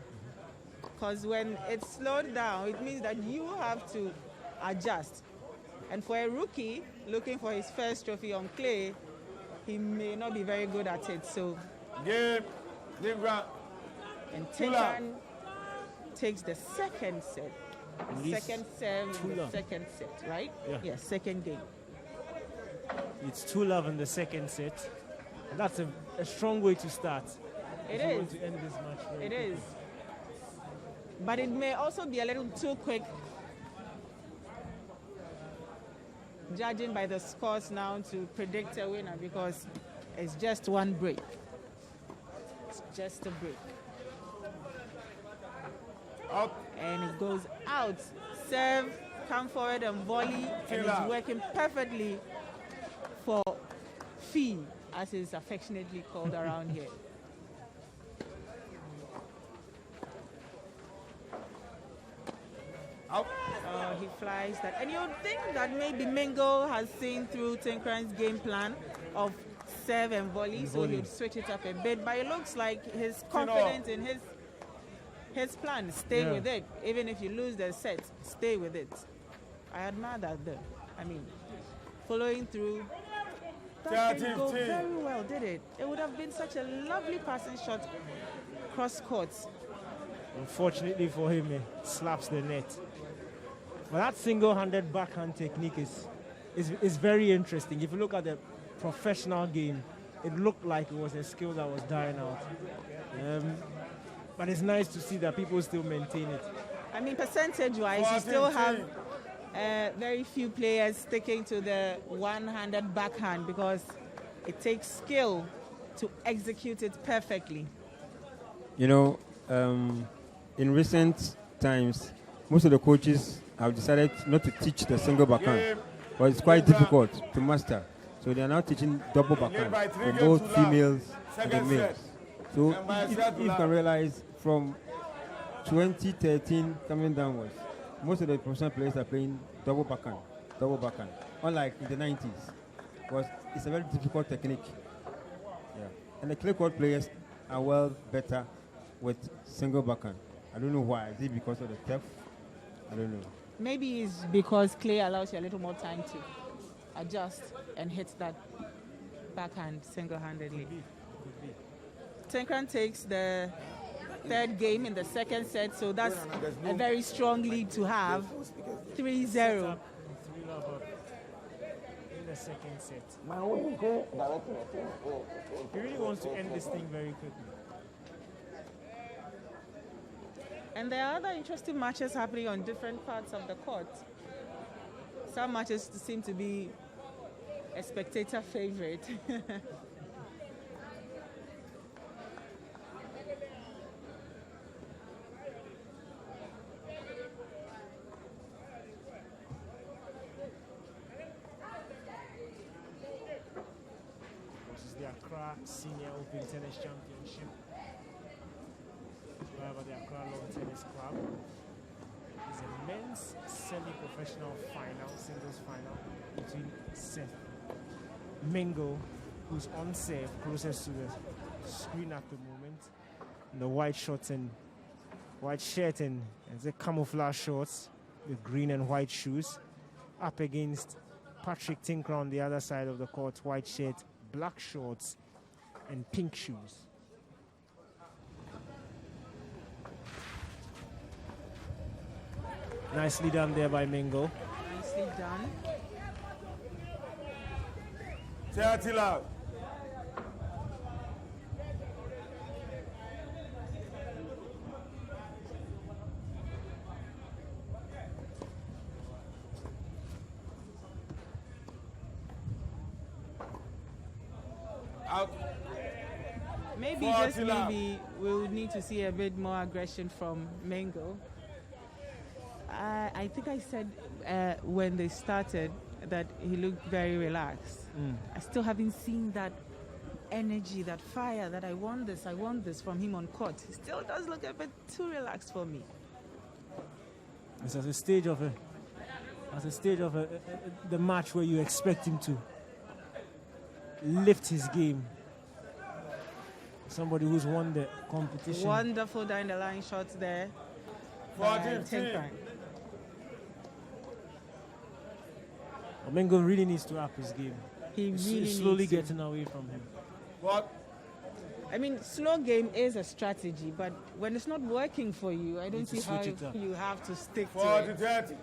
Because when it's slowed down, it means that you have to adjust. And for a rookie looking for his first trophy on clay, he may not be very good at it. So, Game. and Tenkorang takes the second set Second serve, second set, right? Yeah. Second game. It's 2-love in the second set. And that's a strong way to start. It It's a is. way to end this match very It quickly. is. But it may also be a little too quick. Judging by the scores now to predict a winner, because it's just one break. It's just a break. Out. And it goes out. Serve, come forward and volley, and it's working perfectly for Fee, as is affectionately called around here. Out. He flies that. And you'd think that maybe Mingle has seen through Tenkorang's game plan of serve and volley, so he'd switch it up a bit. But it looks like he's confident in his plan. Stay with it. Even if you lose the set, stay with it. I admire that though. I mean, following through. That didn't go very well, did it? It would have been such a lovely passing shot cross courts. Unfortunately for him, it slaps the net. But that single-handed backhand technique is very interesting. If you look at the professional game, it looked like it was a skill that was dying out. But it's nice to see that people still maintain it. I mean, percentage-wise, you still have very few players sticking to the one-handed backhand because it takes skill to execute it perfectly. You know, in recent times, most of the coaches have decided not to teach the single backhand, but it's quite difficult to master. So they are now teaching double backhand for both females and the males. So if you can realize, from 2013 coming downwards, most of the professional players are playing double backhand, unlike in the 90s. Because it's a very difficult technique. Yeah. And the clay court players are well better with single backhand. I don't know why. Is it because of the turf? I don't know. Maybe it's because clay allows you a little more time to adjust and hit that backhand single-handedly. Tenkorang takes the third game in the second set, so that's a very strong lead to have. 3-0. 3-love up in the second set. He really wants to end this thing very quickly. And there are other interesting matches happening on different parts of the court. Some matches seem to be a spectator favorite. This is the Accra Senior Open Tennis Championship. By the Accra Lawn Tennis Club. It's a men's semi-professional final, singles final, between Seth Mingle, who's on serve, closest to the screen at the moment, in the white shorts and white shirt and the camouflage shorts with green and white shoes, up against Patrick Tenkorang on the other side of the court, white shirt, black shorts, and pink shoes. Nicely done there by Mingle. Nicely done. 30-love. Out. Maybe, just maybe, we would need to see a bit more aggression from Mingle. I think I said when they started that he looked very relaxed. I still haven't seen that energy, that fire, that I want this from him on court. He still does look a bit too relaxed for me. It's at a stage of the match where you expect him to lift his game. Somebody who's won the competition. Wonderful down the line shots there. Tenkorang. Mingle really needs to up his game. He really slowly needs to. getting away from him. What? I mean, slow game is a strategy, but when it's not working for you, I don't see how you have to stick to it. 40-30.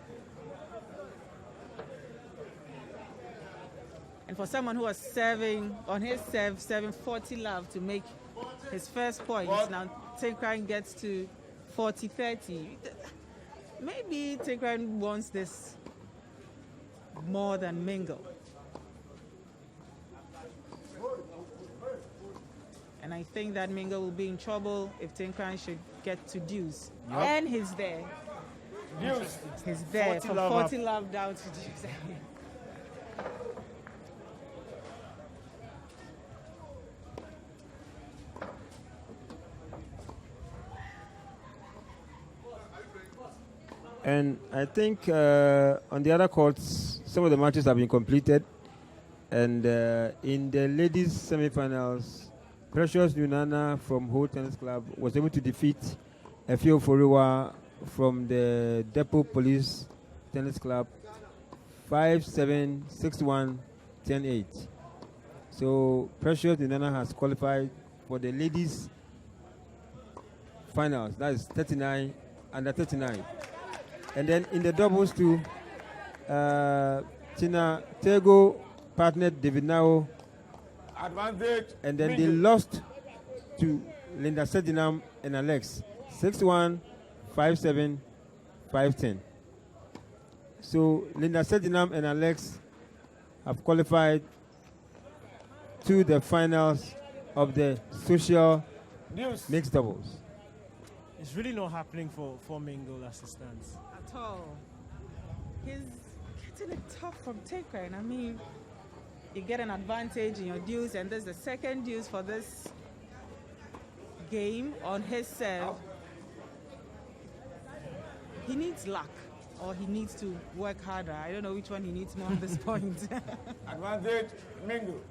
And for someone who was serving on his serve, serving 40 love to make his first points, now Tenkorang gets to 40-30. Maybe Tenkorang wants this more than Mingle. And I think that Mingle will be in trouble if Tenkorang should get to deuce. Yep. And he's there. Deuce. He's there from 40 love down to deuce. And I think on the other courts, some of the matches have been completed. And in the ladies' semi-finals, Precious Nunana from Ho Tennis Club was able to defeat Efio Foriwa from the Depot Police Tennis Club 5-7, 6-1, 10-8. So Precious Nunana has qualified for the ladies' finals. That is 39, under 39. And then in the doubles too, Tina Tego partnered David Nao. Advantage. And then they lost to Linda Sedinam and Alex. 6-1, 5-7, 5-10. So Linda Sedinam and Alex have qualified to the finals of the social mixed doubles. It's really not happening for Mingle as it stands. At all. He's getting it tough from Tenkorang. I mean, you get an advantage in your deuce, and there's the second deuce for this game on his serve. He needs luck, or he needs to work harder. I don't know which one he needs more at this point. Advantage, Mingle.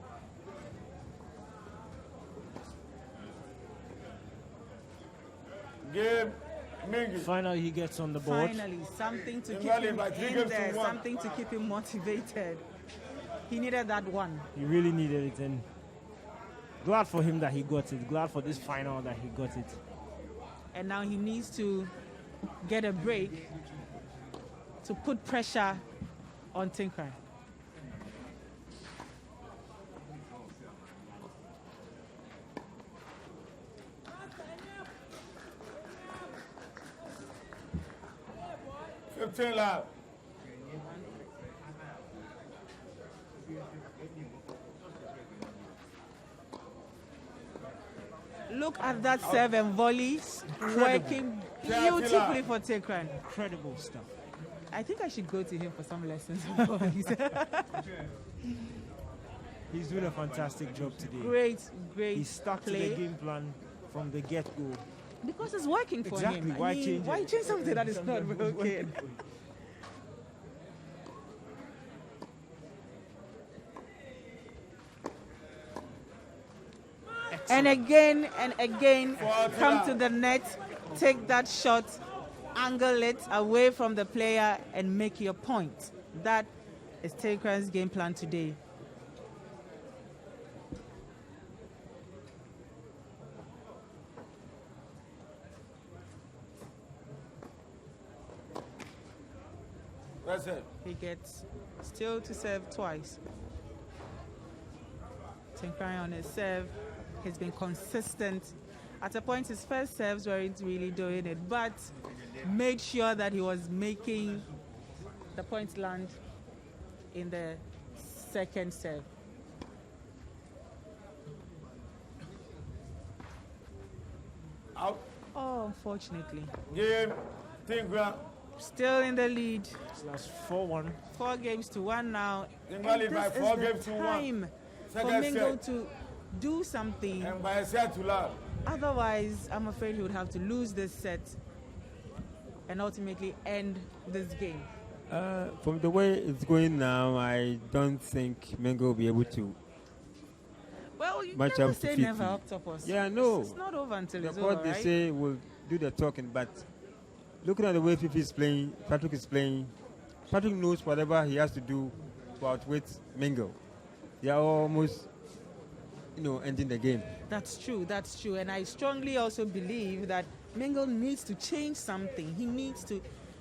Game, Mingle. Finally, he gets on the board. Finally, something to keep him in there, something to keep him motivated. He needed that one. He really needed it, and glad for him that he got it. Glad for this final that he got it. And now he needs to get a break to put pressure on Tenkorang. Love. Look at that serve and volley working beautifully for Tenkorang. Incredible stuff. I think I should go to him for some lessons. He's doing a fantastic job today. Great. He stuck to the game plan from the get-go. Because it's working for him. Why change it? Why change something that is not working? And again, come to the net, take that shot, angle it away from the player, and make your point. That is Tenkorang's game plan today. That's it. He gets still to serve twice. Tenkorang on his serve. He's been consistent. At a point, his first serves weren't really doing it, but made sure that he was making the points land in the second serve. Out. Oh, unfortunately. Game, Tenkorang. Still in the lead. So that's 4-1. 4 games to 1 now. Tenkorang lead by 4 games to 1. Time for Mingle to do something. And by a set to love. Otherwise, I'm afraid he would have to lose this set and ultimately end this game. From the way it's going now, I don't think Mingle will be able to. Well, you match never up say to never 50. octopus. Yeah, no. It's not over until it's what over, they right? say will do the talking, but looking at the way Fifi is playing, Patrick is playing, Patrick knows whatever he has to do to outwit Mingle. They are almost ending the game. That's true. That's true. And I strongly also believe that Mingle needs to change something. He needs to,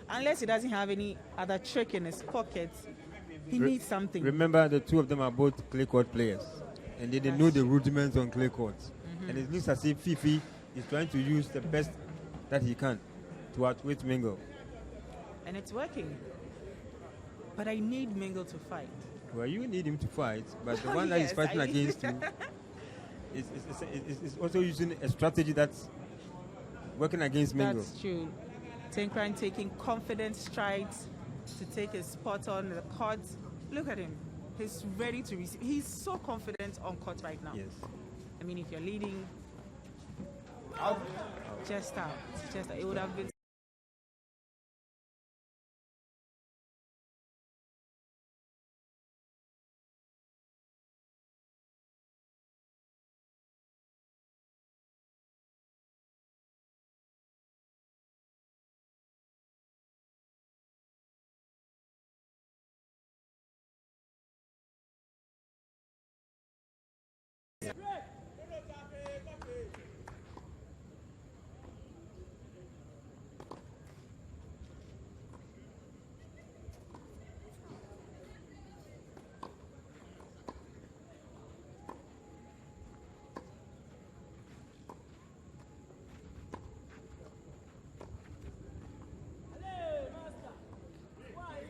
unless he doesn't have any other trick in his pocket, he needs something. Remember, the two of them are both clay court players, and they know the rudiments on clay courts. And it looks as if Fifi is trying to use the best that he can to outwit Mingle. And it's working. But I need Mingle to fight. Well, you need him to fight, but the one that is fighting against you is also using a strategy that's working against Mingle. That's true. Tenkorang taking confident strides to take his spot on the court. Look at him. He's ready to receive. He's so confident on court right now. Yes. I mean, if you're leading, just out. It would have been.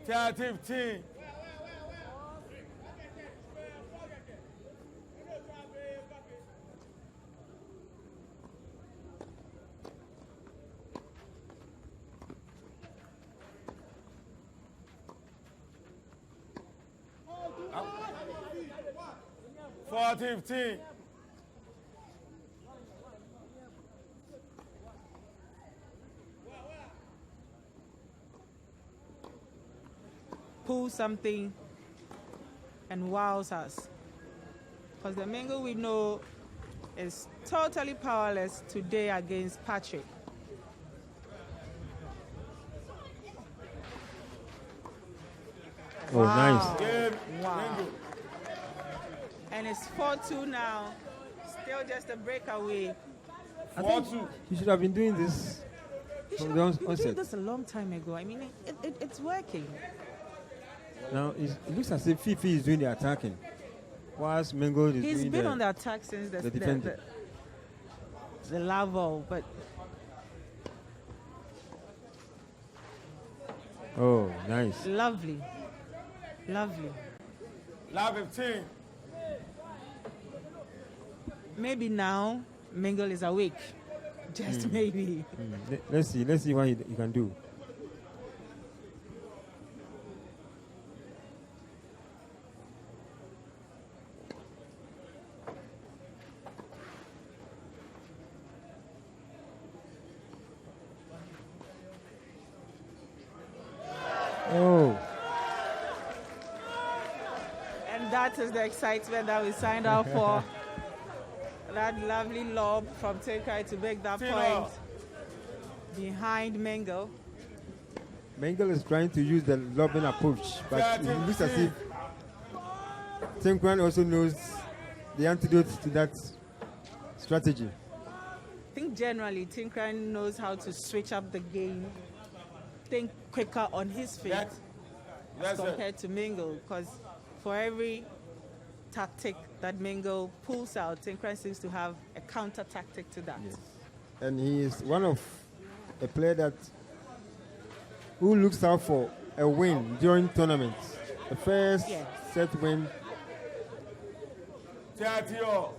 Third 15. Four 15. Pull something and wows us. Because the Mingle we know is totally powerless today against Patrick. Oh, nice. Game. Wow. Mingle. And it's 4-2 now. Still just a breakaway. I think you should have been doing this from the We onset. did this a long time ago. I mean, it's working. Now, it looks as if Fifi is doing the attacking, whilst Mingle is He's doing been the on the attack since the defending. the level, but Oh, nice. lovely. Lovely. Love 15. Maybe now Mingle is awake. Just maybe. Let's see what he can do. Oh, And that is the excitement that we signed up for. That lovely lob from Tenkorang to make that point behind Mingle. Mingle is trying to use the lobbing approach, but it looks as if Tenkorang also knows the antidote to that strategy. I think generally Tenkorang knows how to switch up the game, think quicker on his feet That's it. compared to Mingle, because for every tactic that Mingle pulls out, Tenkorang seems to have a counter tactic to that. Yes. And he is one of a player who looks out for a win during tournaments. The first Yes. set win. 30 all.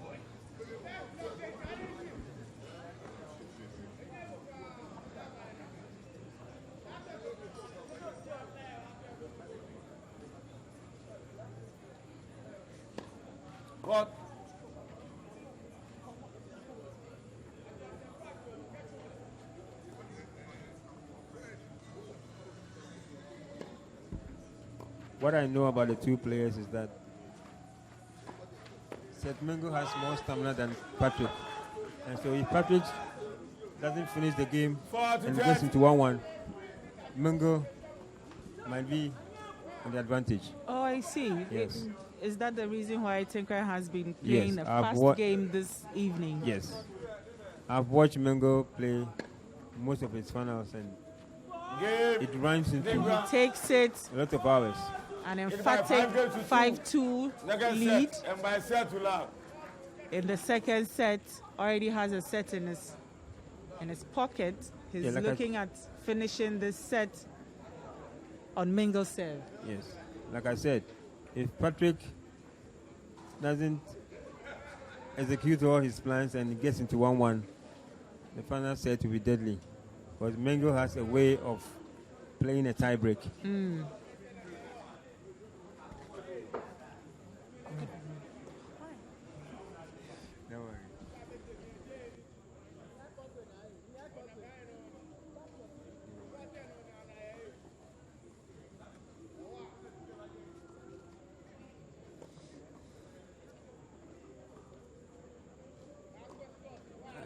What? What I know about the two players is that Seth Mingle has more stamina than Patrick. And so if Patrick doesn't finish the game and gets into 1-1, Mingle might be on the advantage. Oh, I see. Yes. is that the reason why Tenkorang has been playing a fast game this evening? Yes. I've watched Mingle play most of his finals, and it runs into he takes it a lot of hours. An emphatic 5-2 lead. And by set to love. In the second set, already has a set in his pocket. He's looking at finishing this set on Mingle's serve. Yes. Like I said, if Patrick doesn't execute all his plans and gets into 1-1, the final set will be deadly. Because Mingle has a way of playing a tie break.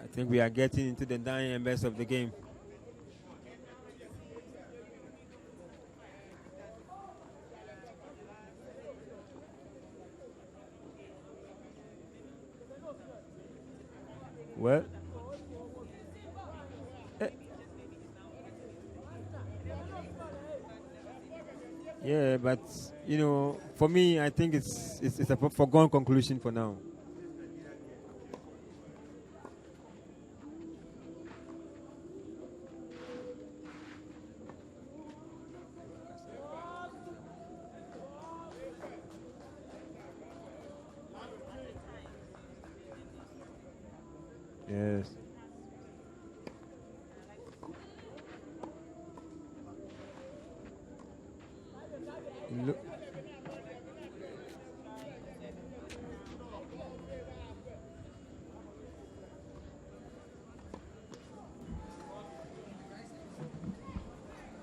I think we are getting into the dying embers of the game. Well, yeah, but you know, for me, I think it's a foregone conclusion for now. Yes. Look.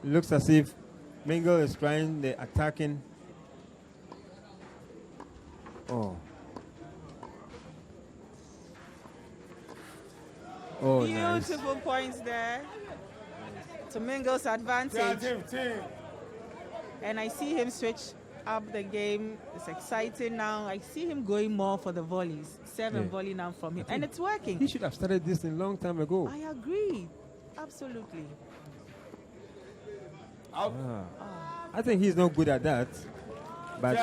Looks as if Mingle is trying the attacking. Oh. Oh, beautiful nice. Points there to Mingle's advantage. And I see him switch up the game. It's exciting now. I see him going more for the volleys. 7 volley now from him. And it's working. He should have started this a long time ago. I agree. Absolutely. I think he's not good at that. But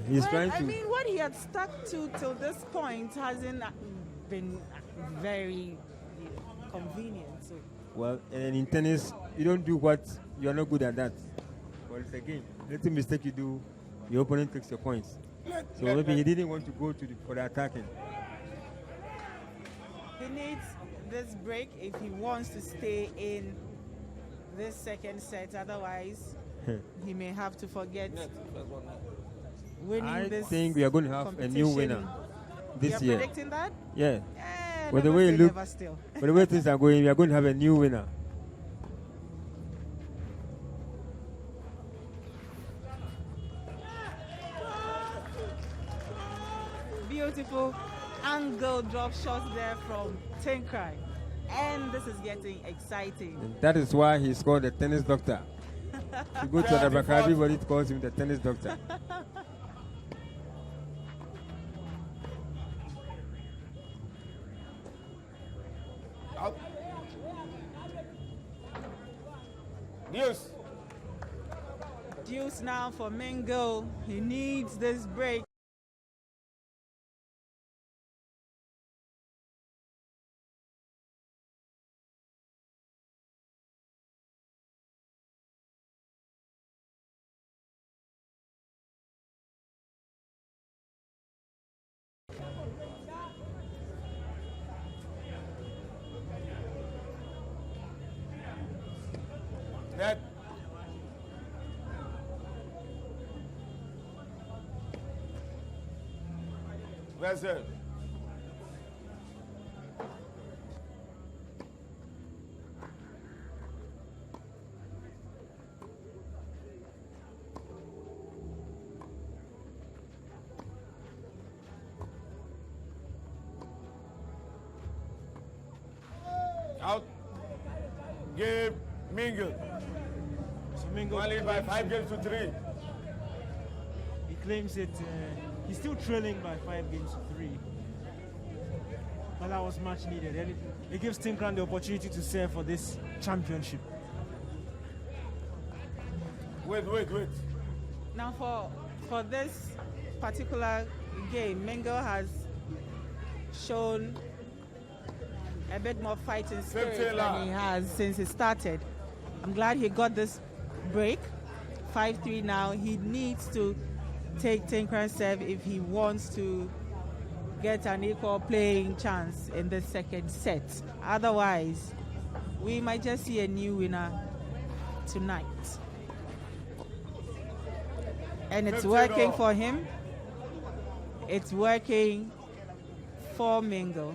he's trying to... I mean, what he had stuck to till this point hasn't been very convenient. So. Well, and in tennis, you don't do what you're not good at that. Well, it's a game. Little mistake you do, your opponent takes your points. So maybe he didn't want to go for the attacking. He needs this break if he wants to stay in this second set. Otherwise, he may have to forget winning this. I think we are going to have a new winner this year. You're predicting that? Yeah. But the way it looks, but the way things are going, we are going to have a new winner. Beautiful angle drop shots there from Tenkorang. And this is getting exciting. And that is why he's called the tennis doctor. If you go to Africa, everybody calls him the tennis doctor. Deuce now for Mingle. He needs this break. That vessel. Out. Game Mingle. So Mingle Only by 5 games to 3. He claims it. He's still trailing by 5-3. But that was much needed. And it gives Tenkorang the opportunity to serve for this championship. Wait. Now for this particular game, Mingle has shown a bit more fighting spirit than he has since he started. I'm glad he got this break. 5-3 now. He needs to take Tenkorang's serve if he wants to get an equal playing chance in the second set. Otherwise, we might just see a new winner tonight. And it's working for him. It's working for Mingle.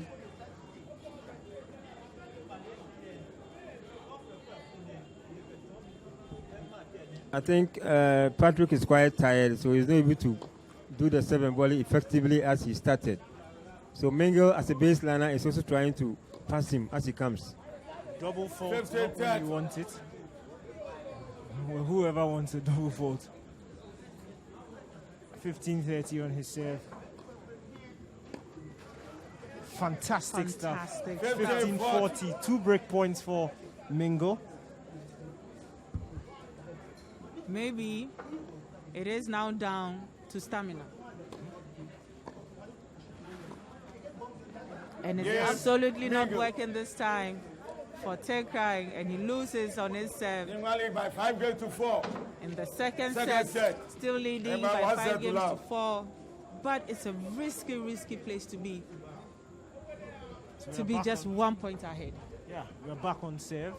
I think Patrick is quite tired, so he's not able to do the 7 volley effectively as he started. So Mingle, as a baseliner, is also trying to pass him as he comes. Double fault, not when you want it. Well, whoever wants a double fault. 15-30 on his serve. Fantastic stuff. 15-40, 2 break points for Mingle. Maybe it is now down to stamina. And it's absolutely not working this time for Tenkorang, and he loses on his serve. By 5-4. In the second set, still leading by 5-4. But it's a risky place to be. To be just 1 point ahead. Yeah, we're back on serve.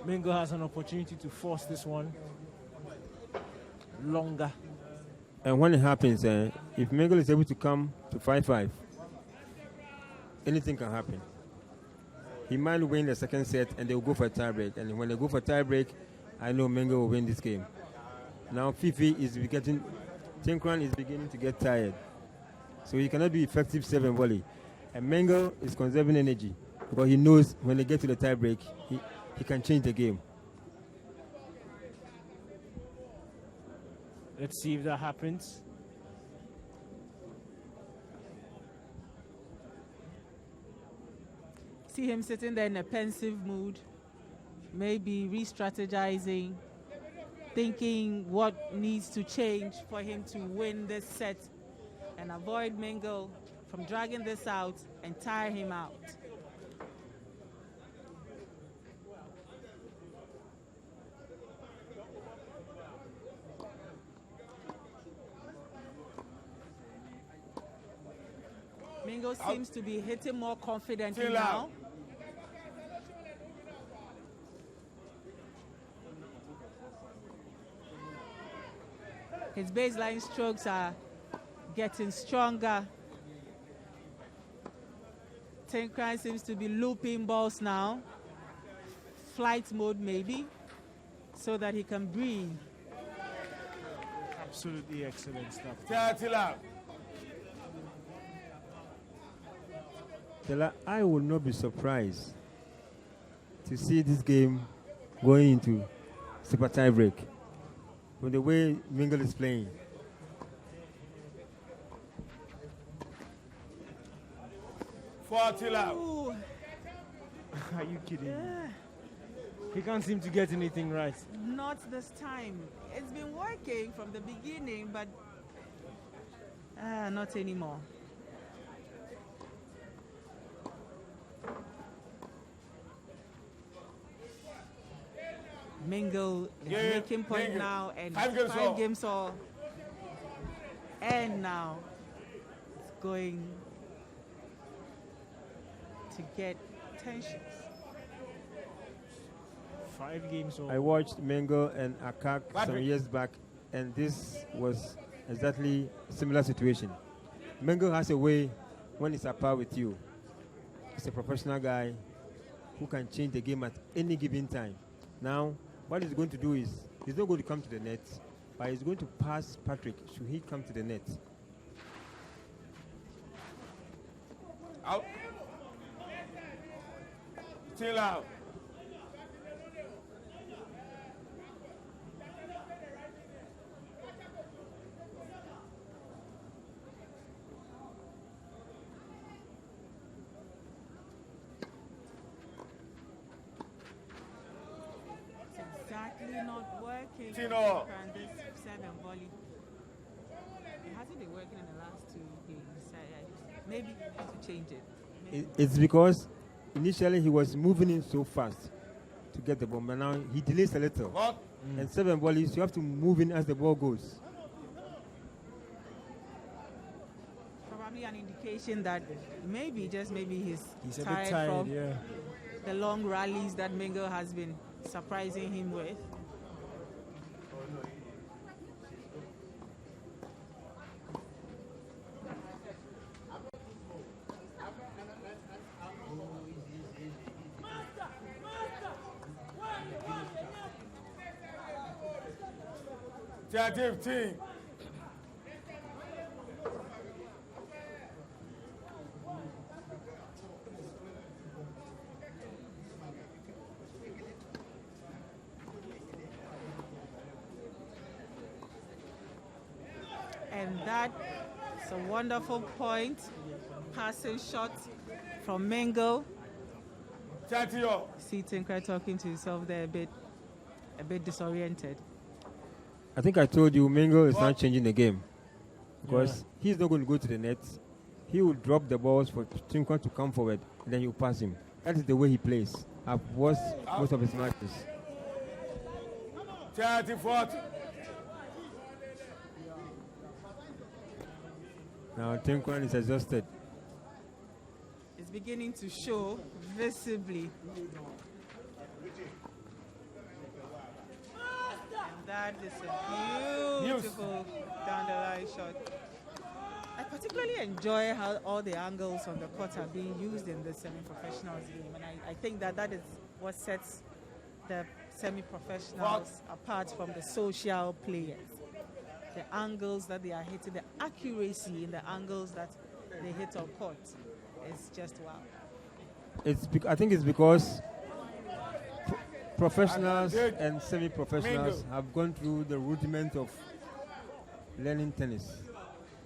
Mingle has an opportunity to force this one longer. And when it happens, if Mingle is able to come to 5-5, anything can happen. He might win the second set and they'll go for a tie break. And when they go for a tie break, I know Mingle will win this game. Now Fifi is Tenkorang is beginning to get tired. So he cannot be effective 7 volley. And Mingle is conserving energy because he knows when they get to the tie break, he can change the game. Let's see if that happens. See him sitting there in a pensive mood, maybe re-strategizing, thinking what needs to change for him to win this set and avoid Mingle from dragging this out and tire him out. Mingle seems to be hitting more confidently now. His baseline strokes are getting stronger. Tenkorang seems to be looping balls now. Flight mode maybe, so that he can breathe. Absolutely excellent stuff. Tela, I would not be surprised to see this game going into super tie break from the way Mingle is playing. Are you kidding me? He can't seem to get anything right. Not this time. It's been working from the beginning, but not anymore. Mingle is making point now, and 5 games all. And now it's going to get tensions. 5 games all. I watched Mingle and Akak some years back, and this was exactly a similar situation. Mingle has a way when he's apart with you. He's a professional guy who can change the game at any given time. Now, what he's going to do is, he's not going to come to the net, but he's going to pass Patrick should he come to the net. Out. Still out. not working. Tino. And this seven volley. It hasn't been working in the last 2 games. Maybe he has to change it. It's because initially he was moving in so fast to get the ball, but now he delays a little. What? And seven volleys, you have to move in as the ball goes. Probably an indication that maybe, just maybe he's a tired bit tired, from yeah. the long rallies that Mingle has been surprising him with. Team. And that's a wonderful point. Passing shot from Mingle. See Tinker talking to himself there a bit disoriented. I think I told you Mingle is not changing the game because he's not going to go to the net. He will drop the balls for Tinker to come forward and then you pass him. That is the way he plays. I've watched most of his matches. 40. Now Tenkorang is exhausted. It's beginning to show visibly. And that is a beautiful down the line shot. I particularly enjoy how all the angles on the court are being used in the semi-professionals game, and I think that is what sets the semi-professionals apart from the social players. The angles that they are hitting, the accuracy in the angles that they hit on court is just wow. I think it's because professionals and semi-professionals have gone through the rudiment of learning tennis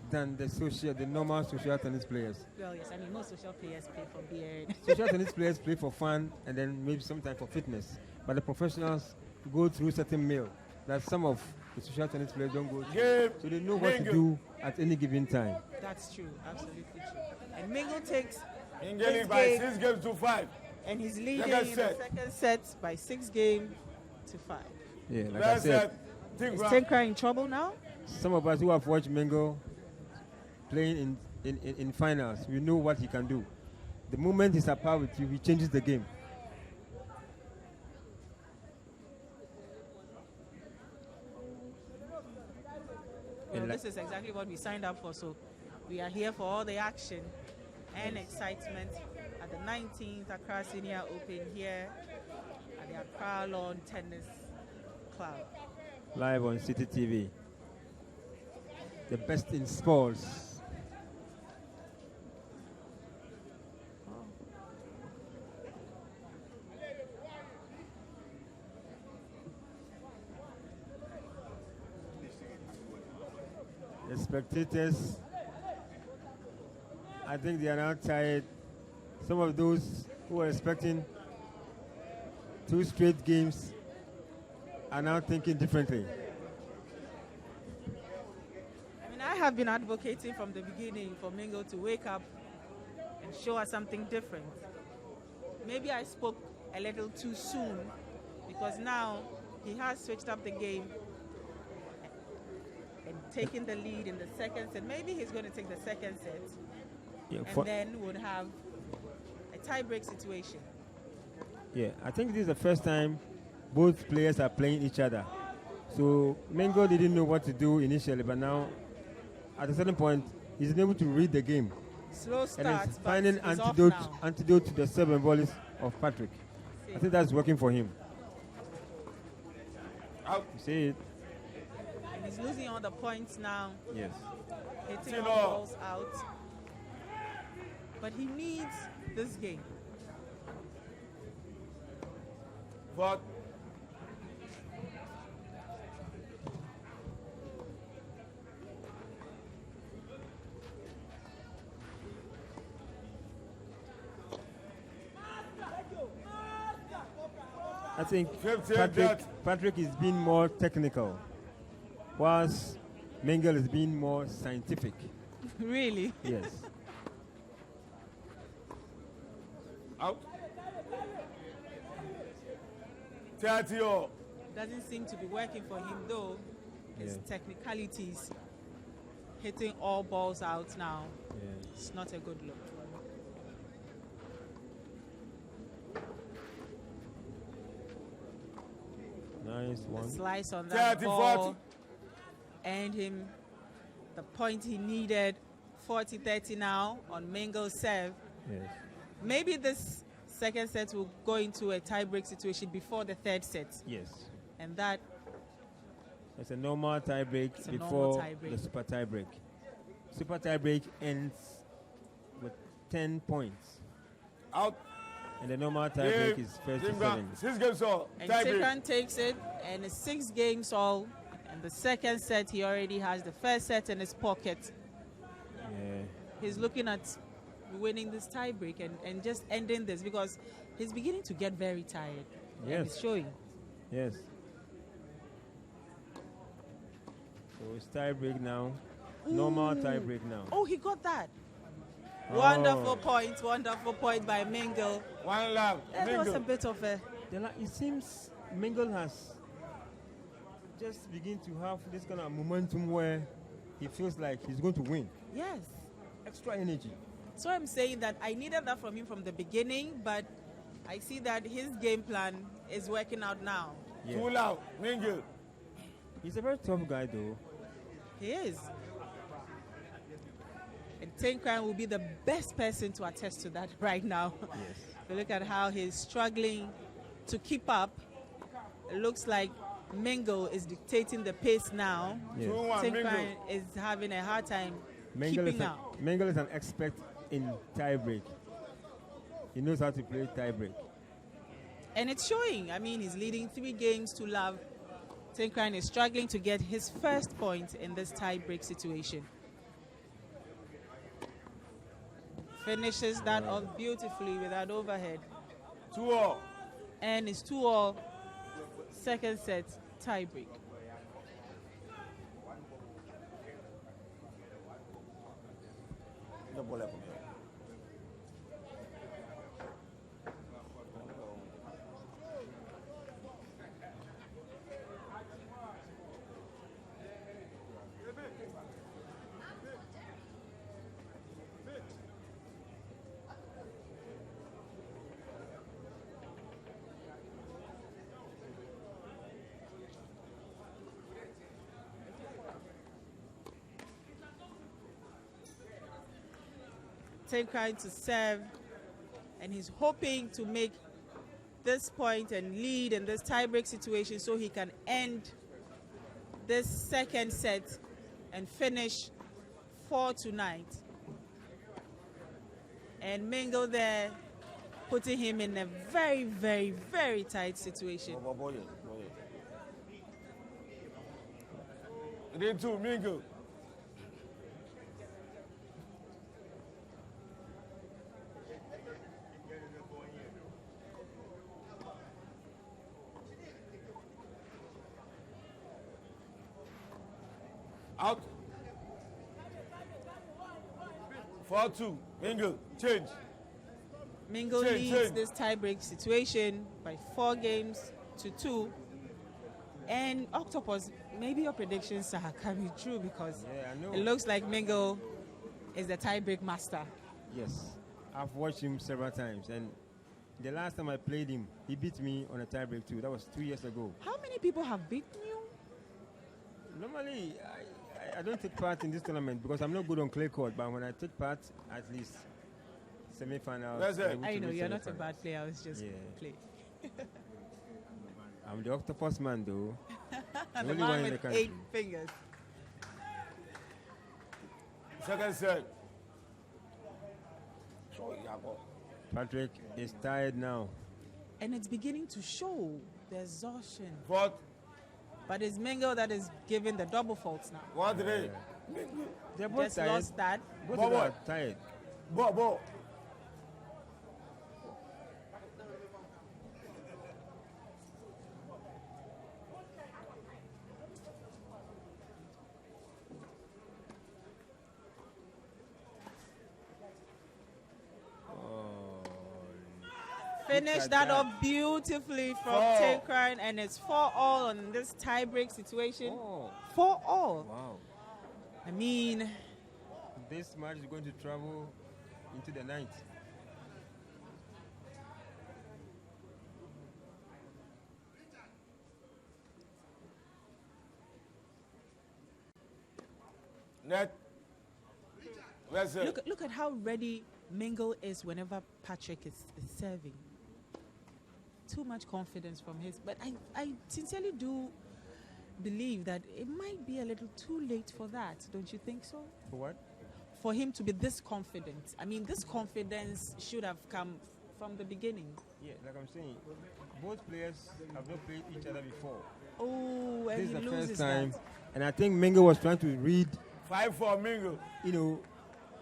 than the normal social tennis players. Well, yes, I mean, most social players play for beer. Social tennis players play for fun and then maybe sometimes for fitness. But the professionals go through certain meal that some of the social tennis players don't go through. So they know what to do at any given time. That's true, absolutely true. And Mingle takes Engaging by 6 games to 5. And he's leading in the second set by 6 games to 5. Yeah, like I said. Is Tenkorang in trouble now? Some of us who have watched Mingle playing in finals, we know what he can do. The moment he's apart with you, he changes the game. Well, this is exactly what we signed up for, so we are here for all the action and excitement at the 19th Accra Senior Open here at the Accra Lawn Tennis Club. Live on Citi TV. The best in sports. The spectators, I think they are now tired. Some of those who were expecting 2 straight games are now thinking differently. I mean, I have been advocating from the beginning for Mingle to wake up and show us something different. Maybe I spoke a little too soon because now he has switched up the game and taken the lead in the second set. Maybe he's going to take the second set and then would have a tie-break situation. Yeah, I think this is the first time both players are playing each other. So Mingle didn't know what to do initially, but now at a certain point, he's able to read the game. Slow start, and he's finding antidote to the 7 volleys of Patrick. I think that's working for him. Out. You see it? And he's losing all the points now. Yes. Hitting all the balls out. But he needs this game. But I think Patrick is being more technical, whilst Mingle is being more scientific. Really? Yes. Out. 30 all. Doesn't seem to be working for him though. His technicalities, hitting all balls out now. Yeah. It's not a good look. Nice one. Slice on that 30, ball. 40. And him the point he needed. 40-30 now on Mingle's serve. Yes. Maybe this second set will go into a tie-break situation before the third set. Yes. And that... It's a normal tie-break before the super tie-break. Super tie-break ends with 10 points. Out. And the normal tie-break is first to 7. 6 games all. And Tenkorang takes it, and it's 6 games all. And the second set, he already has the first set in his pocket. Yeah. He's looking at winning this tiebreak and just ending this because he's beginning to get very tired. Yes. And it's showing. Yes. So it's tiebreak now. Normal tiebreak now. Oh, he got that. Oh. Wonderful point by Mingle. One love. That was a bit of a... It seems Mingle has just begin to have this kind of momentum where he feels like he's going to win. Yes. Extra energy. So I'm saying that I needed that from him from the beginning, but I see that his game plan is working out now. Yeah. Too loud. Mingle. He's a very tough guy though. He is. And Tenkorang will be the best person to attest to that right now. Yes. If you look at how he's struggling to keep up, it looks like Mingle is dictating the pace now. Yes. Tenkorang is having a hard time keeping up. Mingle is an expert in tie-break. He knows how to play tie-break. And it's showing. I mean, he's leading 3 games to love. Tenkorang is struggling to get his first point in this tie-break situation. Finishes that off beautifully with that overhead. 2-all. And it's 2-all. Second set tie-break. Tenkorang to serve, and he's hoping to make this point and lead in this tie-break situation so he can end this second set and finish 4 tonight. And Mingle there putting him in a very, very, very tight situation. 3-2, Mingle. Out. 4-2. Mingle. Change. Mingle leads this tie-break situation by 4 games to 2. And Octopus, maybe your predictions are coming true because it looks like Mingle is the tie-break master. Yes. I've watched him several times, and the last time I played him, he beat me on a tie-break too. That was 2 years ago. How many people have beaten you? Normally, I don't take part in this tournament because I'm not good on clay court, but when I take part, at least semi-finals. I know, you're not a bad player, I was just play. I'm the octopus man, though. The man with 8 fingers. Second set. Patrick is tired now. And it's beginning to show the exhaustion. What? But it's Mingle that is giving the double faults now. What did they? They're both just tired. Lost that. Both are tired. Finished that off beautifully from Tenkorang, and it's 4-all on this tie-break situation. 4-all. Wow. I mean, this match is going to travel into the night. Net. Look at how ready Mingle is whenever Patrick is serving. Too much confidence from his, but I sincerely do believe that it might be a little too late for that. Don't you think so? For what? For him to be this confident. I mean, this confidence should have come from the beginning. Yeah, like I'm saying, both players have not played each other before. Oh, and this he is the loses first time, that. and I think Mingle was trying to read 5-4 Mingle. You know,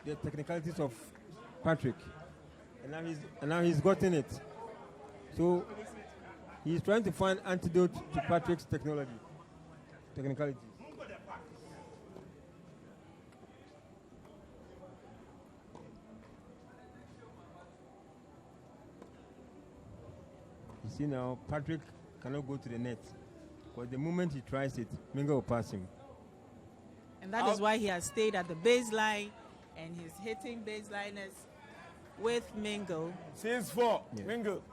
the technicalities of Patrick, and now he's gotten it. So he's trying to find antidote to Patrick's technicalities. You see now, Patrick cannot go to the net, because the moment he tries it, Mingle will pass him. And that is why he has stayed at the baseline, and he's hitting baseliners with Mingle. 6-4, Mingle.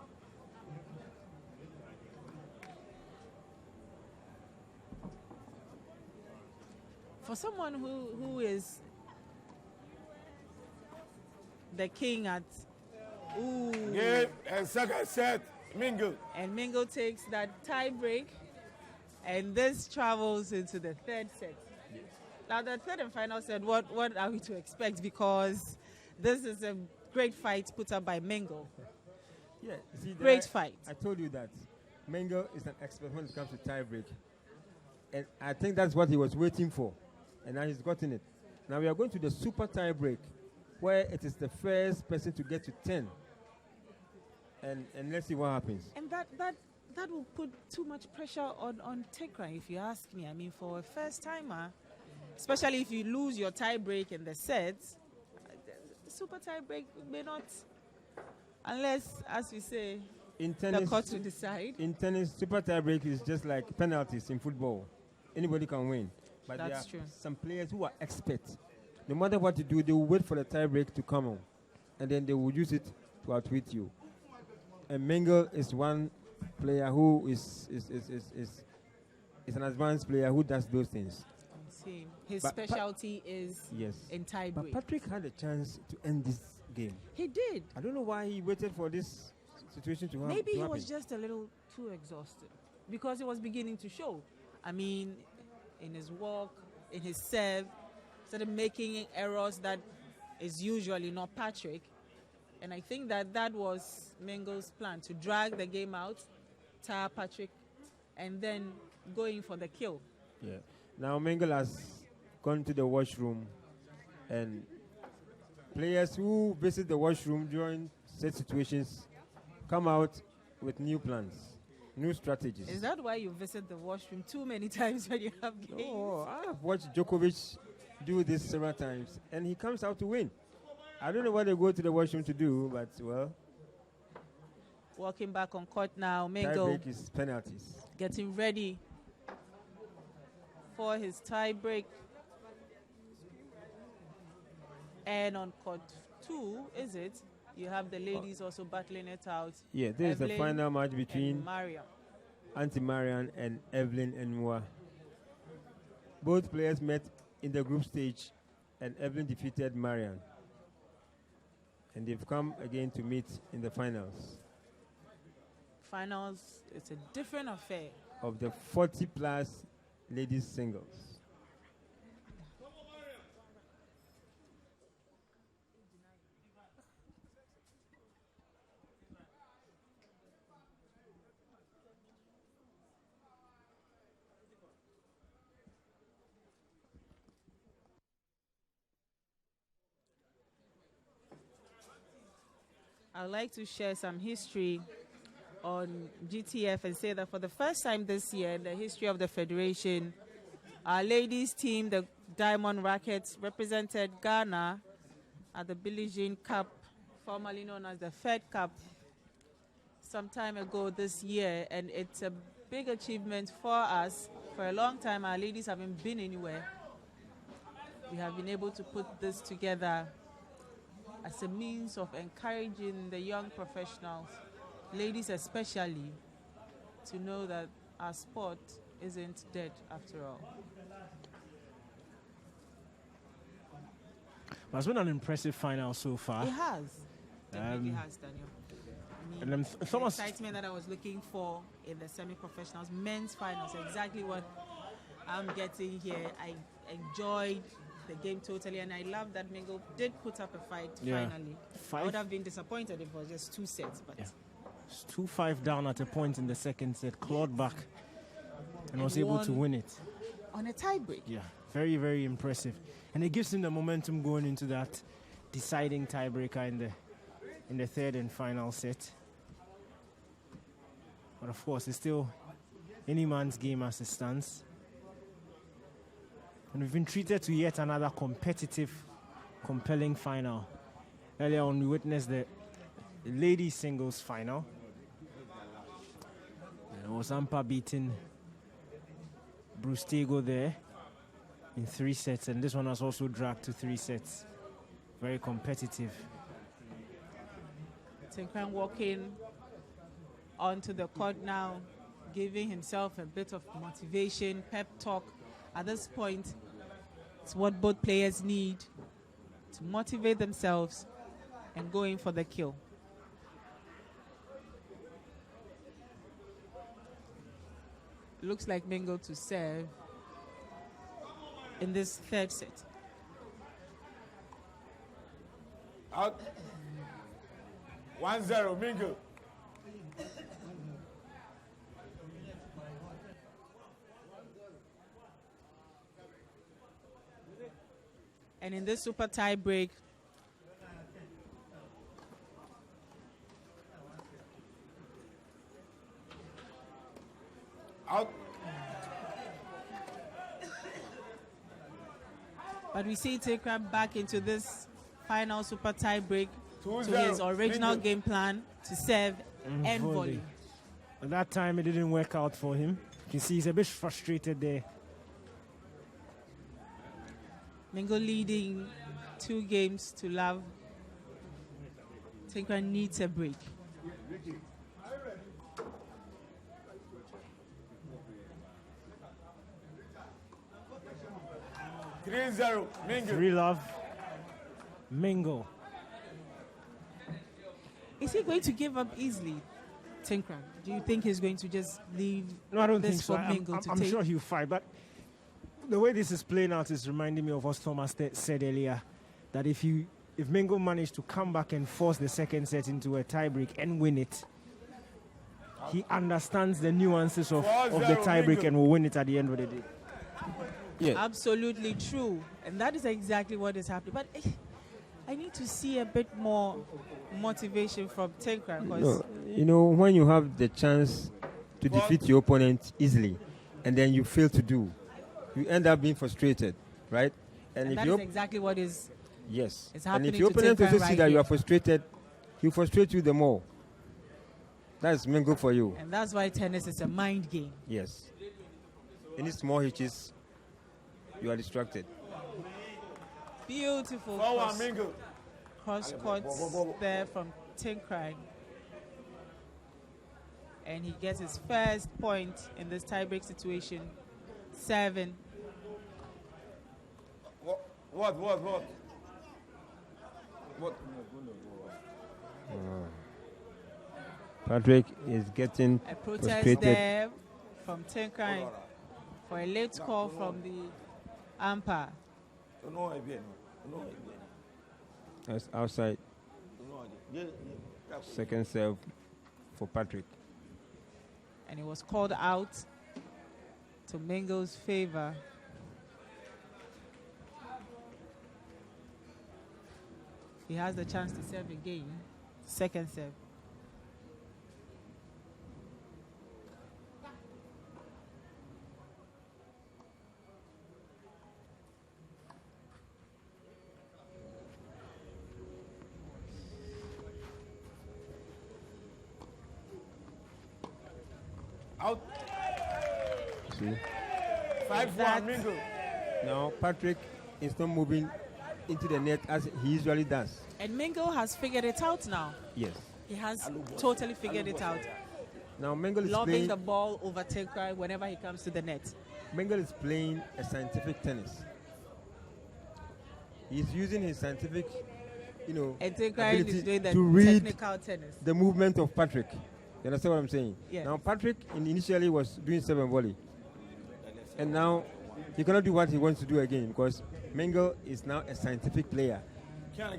For someone who is the king at Game and second set, Mingle. And Mingle takes that tie break, and this travels into the third set. Yes. Now the third and final set, what are we to expect? Because this is a great fight put up by Mingle. Yeah, see, great fight. I told you that Mingle is an expert when it comes to tie break. And I think that's what he was waiting for. And now he's gotten it. Now we are going to the super tie break, where it is the first person to get to 10. And let's see what happens. And that will put too much pressure on Tenkorang, if you ask me. I mean, for a first timer, especially if you lose your tie break in the sets, the super tie break may not, unless, as we say, in tennis, the court will decide. In tennis, super tie break is just like penalties in football. Anybody can win. But That's there are true. some players who are experts. No matter what you do, they will wait for the tie break to come on, and then they will use it to outwit you. And Mingle is one player who is an advanced player who does those things. See, his specialty is in tie break. But Patrick had a chance to end this game. He did. I don't know why he waited for this situation to happen. Maybe he was just a little too exhausted, because it was beginning to show. I mean, in his walk, in his serve, started making errors that is usually not Patrick. And I think that was Mingle's plan, to drag the game out, tire Patrick, and then going for the kill. Yeah. Now Mingle has gone to the washroom, and players who visit the washroom during such situations come out with new plans, new strategies. Is that why you visit the washroom too many times when you have games? Oh, I've watched Djokovic do this several times, and he comes out to win. I don't know what they go to the washroom to do, but, well. Walking back on court now, Mingle. Tie break is penalties. Getting ready for his tie break. And on court 2, is it? You have the ladies also battling it out. Yeah, this is the final match between Auntie Marian and Evelyn Enwa. Both players met in the group stage, and Evelyn defeated Marian. And they've come again to meet in the finals. Finals, it's a different affair. Of the 40-plus ladies singles. I'd like to share some history on GTF and say that for the first time this year in the history of the Federation, our ladies team, the Diamond Rackets, represented Ghana at the Billie Jean Cup, formerly known as the Fed Cup, some time ago this year, and it's a big achievement for us. For a long time, our ladies haven't been anywhere. We have been able to put this together as a means of encouraging the young professionals, ladies especially, to know that our sport isn't dead after all. Well, it's been an impressive final so far. It has. Definitely has, Daniel. And then Thomas, the excitement that I was looking for in the semi-professionals, men's finals, exactly what I'm getting here. I enjoyed the game totally, and I love that Mingle did put up a fight finally. I would have been disappointed if it was just 2 sets, but it's 2-5 down at a point in the second set, clawed back, and was able to win it on a tie break. Yeah, very, very impressive, and it gives him the momentum going into that deciding tiebreaker in the third and final set. But of course, it's still any man's game as it stands. And we've been treated to yet another competitive, compelling final. Earlier on, we witnessed the ladies singles final. And it was Ampa beating Bruce Tego there in 3 sets. And this one was also dragged to 3 sets. Very competitive. Tenkorang walking onto the court now, giving himself a bit of motivation, pep talk. At this point, it's what both players need to motivate themselves and go in for the kill. Looks like Mingle to serve in this third set. Out. 1-0, Mingle. And in this super tie break, out. But we see Tenkorang back into this final super tie break to 2-0, his original Mingle. game plan to serve and volley. At that time, it didn't work out for him. You can see he's a bit frustrated there. Mingle leading 2 games to love. Tenkorang needs a break. Mingle. 3-love, Mingle. Is he going to give up easily, Tenkorang? Do you think he's going to just leave No, I don't this think so. for Mingle to I'm take? sure he'll fight, but the way this is playing out is reminding me of what Thomas said earlier, that if Mingle managed to come back and force the second set into a tiebreak and win it, he understands the nuances of the tiebreak and will win it at the end of the day. Yeah. Absolutely true. And that is exactly what is happening. But I need to see a bit more motivation from Tenkorang. No, you know, when you have the chance to defeat your opponent easily and then you fail to do, you end up being frustrated, right? And that is exactly what is happening. And if your opponent also see that you are frustrated, he'll frustrate you the more. That's Mingle for you. And that's why tennis is a mind game. Yes. Any small hitches, you are distracted. Beautiful cross courts there from Tenkorang. And he gets his first point in this tiebreak situation. 7. What? Patrick is getting A protest frustrated. there from Tenkorang for a late call from the umpire. That's outside. Second serve for Patrick. And it was called out to Mingle's favor. He has the chance to serve again. Second serve. Out. See? 5-1, Mingle. Now Patrick is not moving into the net as he usually does. And Mingle has figured it out now. Yes. He has totally figured it out. Now Mingle is Lobbing playing the ball over Tenkorang whenever he comes to the net. Mingle is playing a scientific tennis. He's using his scientific, and Tenkorang is doing the to read technical tennis. The movement of Patrick. You understand what I'm saying? Yeah. Now Patrick initially was doing serve volley, and now he cannot do what he wants to do again because Mingle is now a scientific player. I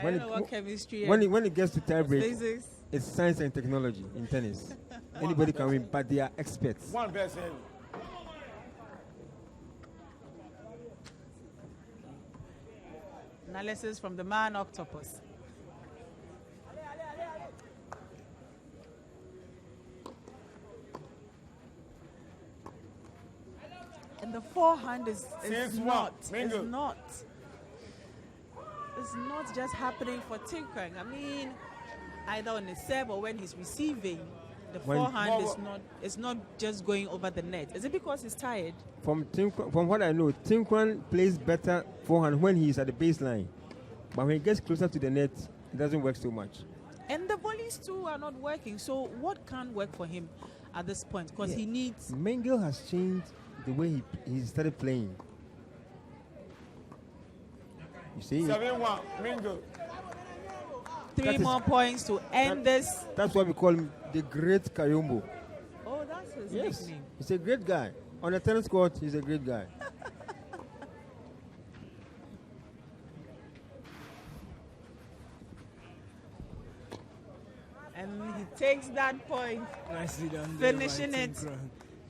don't know what chemistry. When it gets to tie break, physics. It's science and technology in tennis. Anybody can win, but they are experts. One person. Analysis from the man octopus. And the forehand is not just happening for Tenkorang. I mean, either on the serve or when he's receiving, the forehand is not just going over the net. Is it because he's tired? From what I know, Tenkorang plays better forehand when he is at the baseline. But when he gets closer to the net, it doesn't work so much. And the volleys too are not working. So what can work for him at this point? Because he needs... Mingle has changed the way he started playing. You see? 7-1, Mingle. 3 more points to end this. That's why we call him the Great Kayombo. Oh, that's his nickname. He's a great guy. On the tennis court, he's a great guy. And he takes that point, nicely done, finishing it.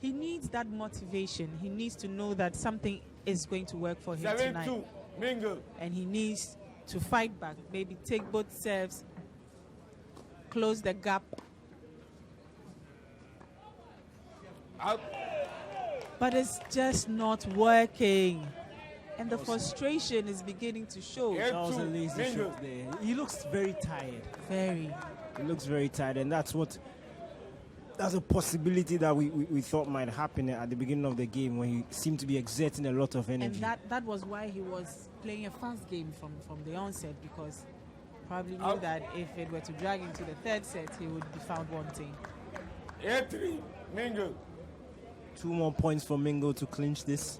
He needs that motivation. He needs to know that something is going to work for him tonight. 7-2, Mingle. And he needs to fight back. Maybe take both serves, close the gap. Out. But it's just not working. And the frustration is beginning to show. That was a lazy shot there. He looks very tired. Very. He looks very tired, and that's a possibility that we thought might happen at the beginning of the game when he seemed to be exerting a lot of energy. And that was why he was playing a fast game from the onset, because probably knew that if it were to drag into the third set, he would be found wanting. 8-3, Mingle. 2 more points for Mingle to clinch this.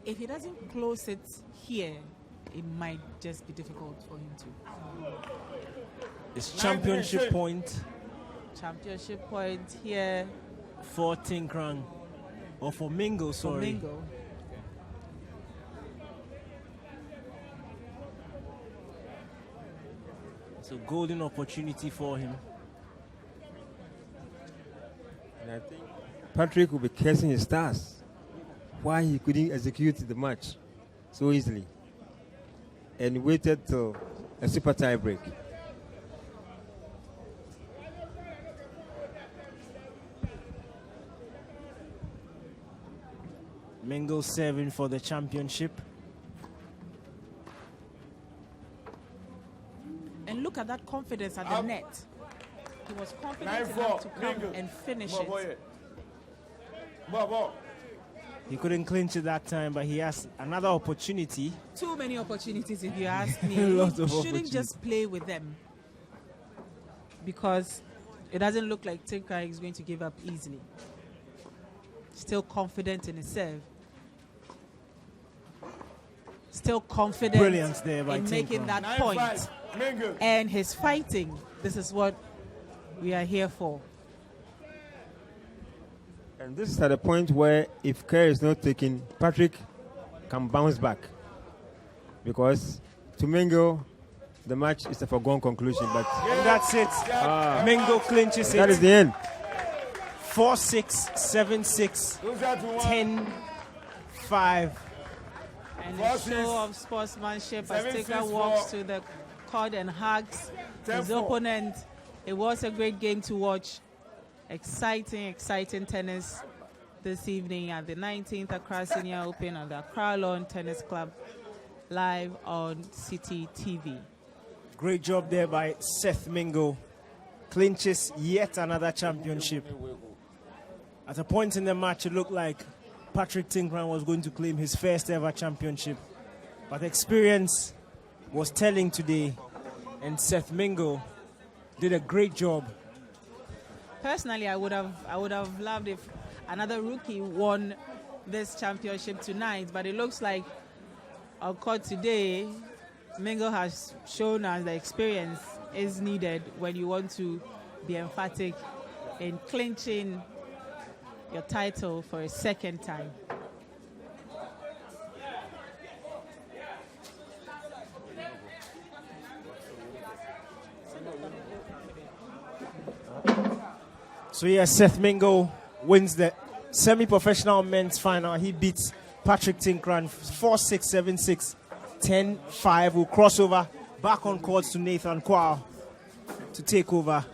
If he doesn't close it here, it might just be difficult for him to. It's championship point. Championship point here. For Tenkorang. Or for Mingle, sorry. For Mingle. It's a golden opportunity for him. And I think Patrick will be cursing his stars why he couldn't execute the match so easily and waited till a super tie break. Mingle serving for the championship. And look at that confidence at the net. He was confident enough to come and finish it. He couldn't clinch it that time, but he has another opportunity. Too many opportunities, if you ask me. He shouldn't just play with them, because it doesn't look like Tenkorang is going to give up easily. Still confident in his serve. Still confident Brilliance there by in making that 9-5, point. Mingle. And his fighting. This is what we are here for. And this is at a point where if care is not taken, Patrick can bounce back. Because to Mingle, the match is a foregone conclusion. But and that's it. Mingle clinches it. That is the end. 4-6, 7-6, 10-5. And a show of sportsmanship as Tenkorang walks to the court and hugs his opponent. It was a great game to watch. Exciting tennis this evening at the 19th Accra Senior Open at the Accra Open Tennis Club, live on Citi TV. Great job there by Seth Mingle. Clinches yet another championship. At a point in the match, it looked like Patrick Tenkorang was going to claim his first ever championship. But experience was telling today, and Seth Mingle did a great job. Personally, I would have loved if another rookie won this championship tonight, but it looks like on court today, Mingle has shown us the experience is needed when you want to be emphatic in clinching your title for a second time. So yes, Seth Mingle wins the semi-professional men's final. He beats Patrick Tenkorang 4-6, 7-6, 10-5. We'll cross over back on court to Nathan Kwao to take over.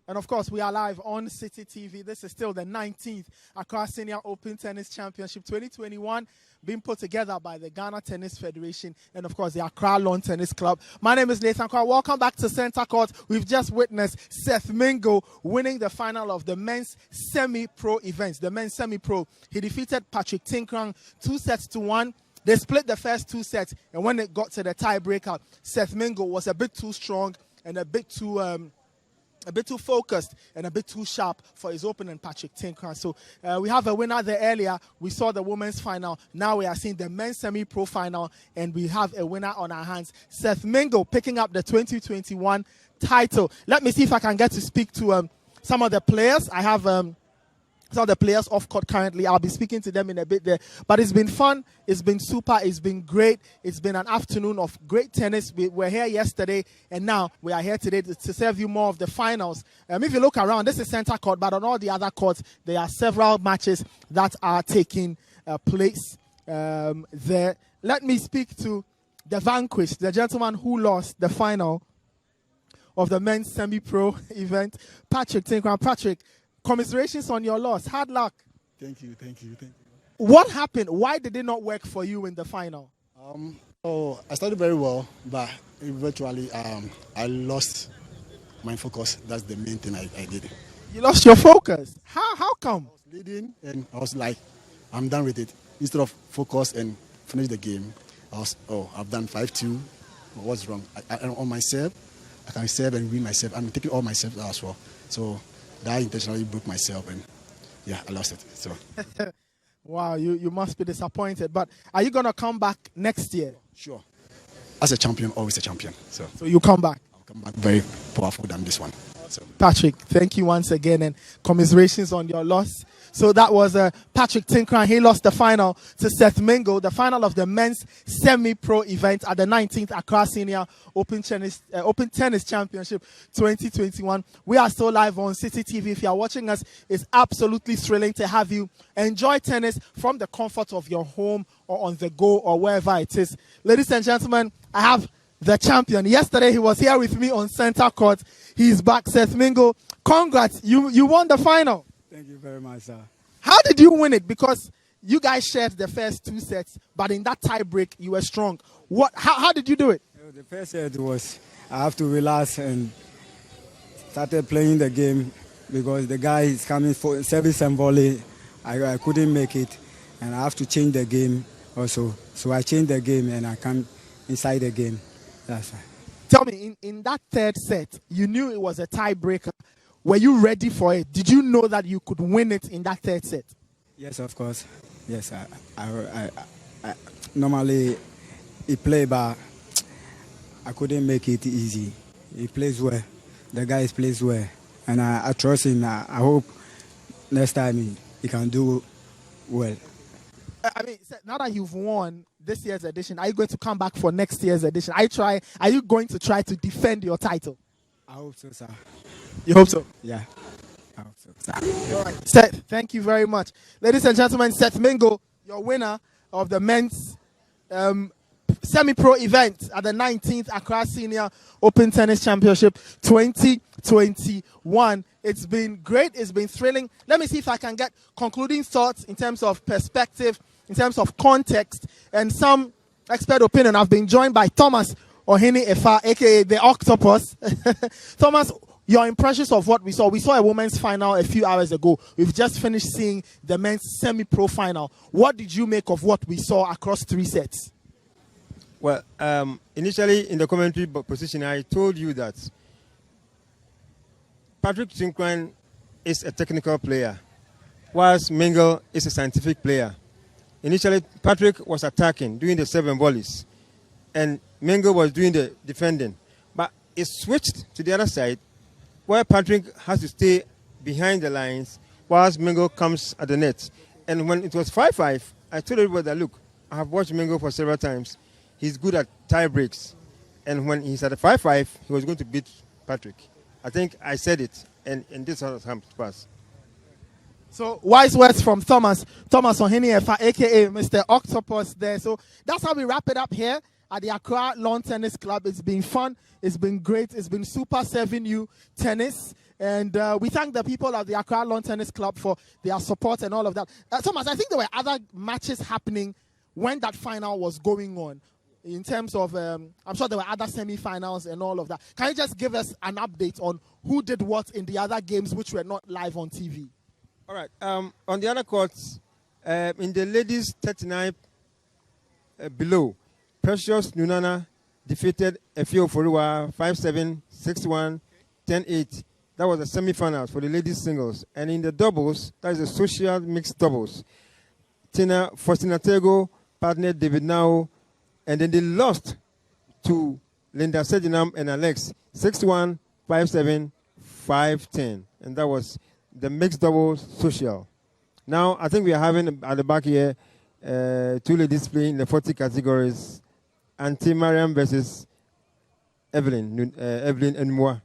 And of course, we are live on Citi TV. This is still the 19th Accra Open Tennis Championship 2021, being put together by the Ghana Tennis Federation and, of course, the Accra Lawn Tennis Club. My name is Nathan Kwao. Welcome back to Center Court. We've just witnessed Seth Mingle winning the final of the men's semi-pro events, the men's semi-pro. He defeated Patrick Tenkorang 2-1. They split the first 2 sets, and when it got to the tiebreaker, Seth Mingle was a bit too strong and a bit too focused and a bit too sharp for his opponent, Patrick Tenkorang. So we have a winner there earlier. We saw the women's final. Now we are seeing the men's semi-pro final, and we have a winner on our hands. Seth Mingle picking up the 2021 title. Let me see if I can get to speak to some of the players. I have some of the players off court currently. I'll be speaking to them in a bit there. But it's been fun. It's been super. It's been great. It's been an afternoon of great tennis. We were here yesterday, and now we are here today to serve you more of the finals. If you look around, this is center court, but on all the other courts, there are several matches that are taking place there. Let me speak to the vanquished, the gentleman who lost the final of the men's semi-pro event, Patrick Tenkorang. Patrick, commiserations on your loss. Hard luck. Thank you. What happened? Why did it not work for you in the final? I started very well, but eventually I lost my focus. That's the main thing I did. You lost your focus? How come? I was leading and I was like, I'm done with it. Instead of focus and finish the game, I've done 5-2. What's wrong? On my serve, I can serve and win myself. I'm taking all myself as well. So that intentionally broke myself, and yeah, I lost it. So. Wow, you must be disappointed. But are you going to come back next year? Sure. As a champion, always a champion. So you come back? I'll come back very powerful than this one. So. Patrick, thank you once again, and commiserations on your loss. So that was Patrick Tenkorang. He lost the final to Seth Mingle, the final of the men's semi-pro event at the 19th Accra Senior Open Tennis Championship 2021. We are still live on Citi TV. If you are watching us, it's absolutely thrilling to have you enjoy tennis from the comfort of your home or on the go or wherever it is. Ladies and gentlemen, I have the champion. Yesterday, he was here with me on center court. He's back, Seth Mingle. Congrats, you won the final. Thank you very much, sir. How did you win it? Because you guys shared the first 2 sets, but in that tie break, you were strong. How did you do it? The first set was I have to relax and started playing the game because the guy is coming for service and volley. I couldn't make it, and I have to change the game also. So I changed the game and I come inside the game. That's right. Tell me, in that third set, you knew it was a tiebreaker. Were you ready for it? Did you know that you could win it in that third set? Yes, of course. Yes, I normally he play, but I couldn't make it easy. He plays well. The guy plays well, and I trust him. I hope next time he can do well. I mean, now that you've won this year's edition, are you going to come back for next year's edition? Are you going to try to defend your title? I hope so, sir. You hope so? Yeah. I hope so, sir. All right. Seth, thank you very much. Ladies and gentlemen, Seth Mingle, your winner of the men's semi-pro event at the 19th Accra Senior Open Tennis Championship 2021. It's been great. It's been thrilling. Let me see if I can get concluding thoughts in terms of perspective, in terms of context, and some expert opinion. I've been joined by Thomas Ohene Efa, a.k.a. the Octopus. Thomas, your impressions of what we saw. We saw a women's final a few hours ago. We've just finished seeing the men's semi-pro final. What did you make of what we saw across 3 sets? Well, initially in the commentary position, I told you that Patrick Tenkorang is a technical player, whilst Mingle is a scientific player. Initially, Patrick was attacking, doing the 7 volleys, and Mingle was doing the defending. But it switched to the other side, where Patrick has to stay behind the lines, whilst Mingle comes at the net. And when it was 5-5, I told everybody that, look, I have watched Mingle for several times. He's good at tie breaks. And when he's at a 5-5, he was going to beat Patrick. I think I said it, and this has come to pass. So, wise words from Thomas Ohene Efa, a.k.a. Mr. Octopus there. So, that's how we wrap it up here at the Accra Lawn Tennis Club. It's been fun. It's been great. It's been super serving you tennis. And we thank the people of the Accra Lawn Tennis Club for their support and all of that. Thomas, I think there were other matches happening when that final was going on. In terms of, I'm sure there were other semi-finals and all of that. Can you just give us an update on who did what in the other games which were not live on TV? All right. On the other courts, in the ladies 39 below, Precious Nunana defeated Efio Foruwa 5-7, 6-1, 10-8. That was the semi-finals for the ladies singles. And in the doubles, that is the social mixed doubles. Faustina Tego partnered David Nao, and then they lost to Linda Sedinam and Alex 6-1, 5-7, 5-10. And that was the mixed doubles social. Now, I think we are having at the back here 2 ladies playing in the 40 categories. Auntie Mariam versus Evelyn and moi.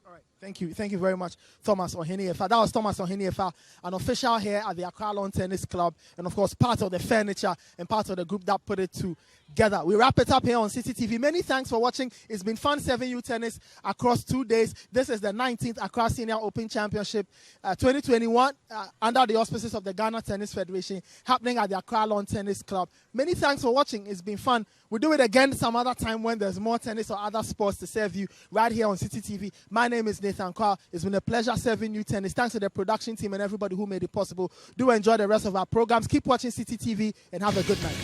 All right, thank you very much, Thomas Ohene Efa. That was Thomas Ohene Efa, an official here at the Accra Lawn Tennis Club, and of course part of the furniture and part of the group that put it together. We wrap it up here on Citi TV. Many thanks for watching. It's been fun serving you tennis across 2 days. This is the 19th Accra Senior Open Championship 2021 under the auspices of the Ghana Tennis Federation, happening at the Accra Lawn Tennis Club. Many thanks for watching. It's been fun. We'll do it again some other time when there's more tennis or other sports to serve you right here on Citi TV. My name is Nathan Carr. It's been a pleasure serving you tennis. Thanks to the production team and everybody who made it possible. Do enjoy the rest of our programs. Keep watching Citi TV and have a good night.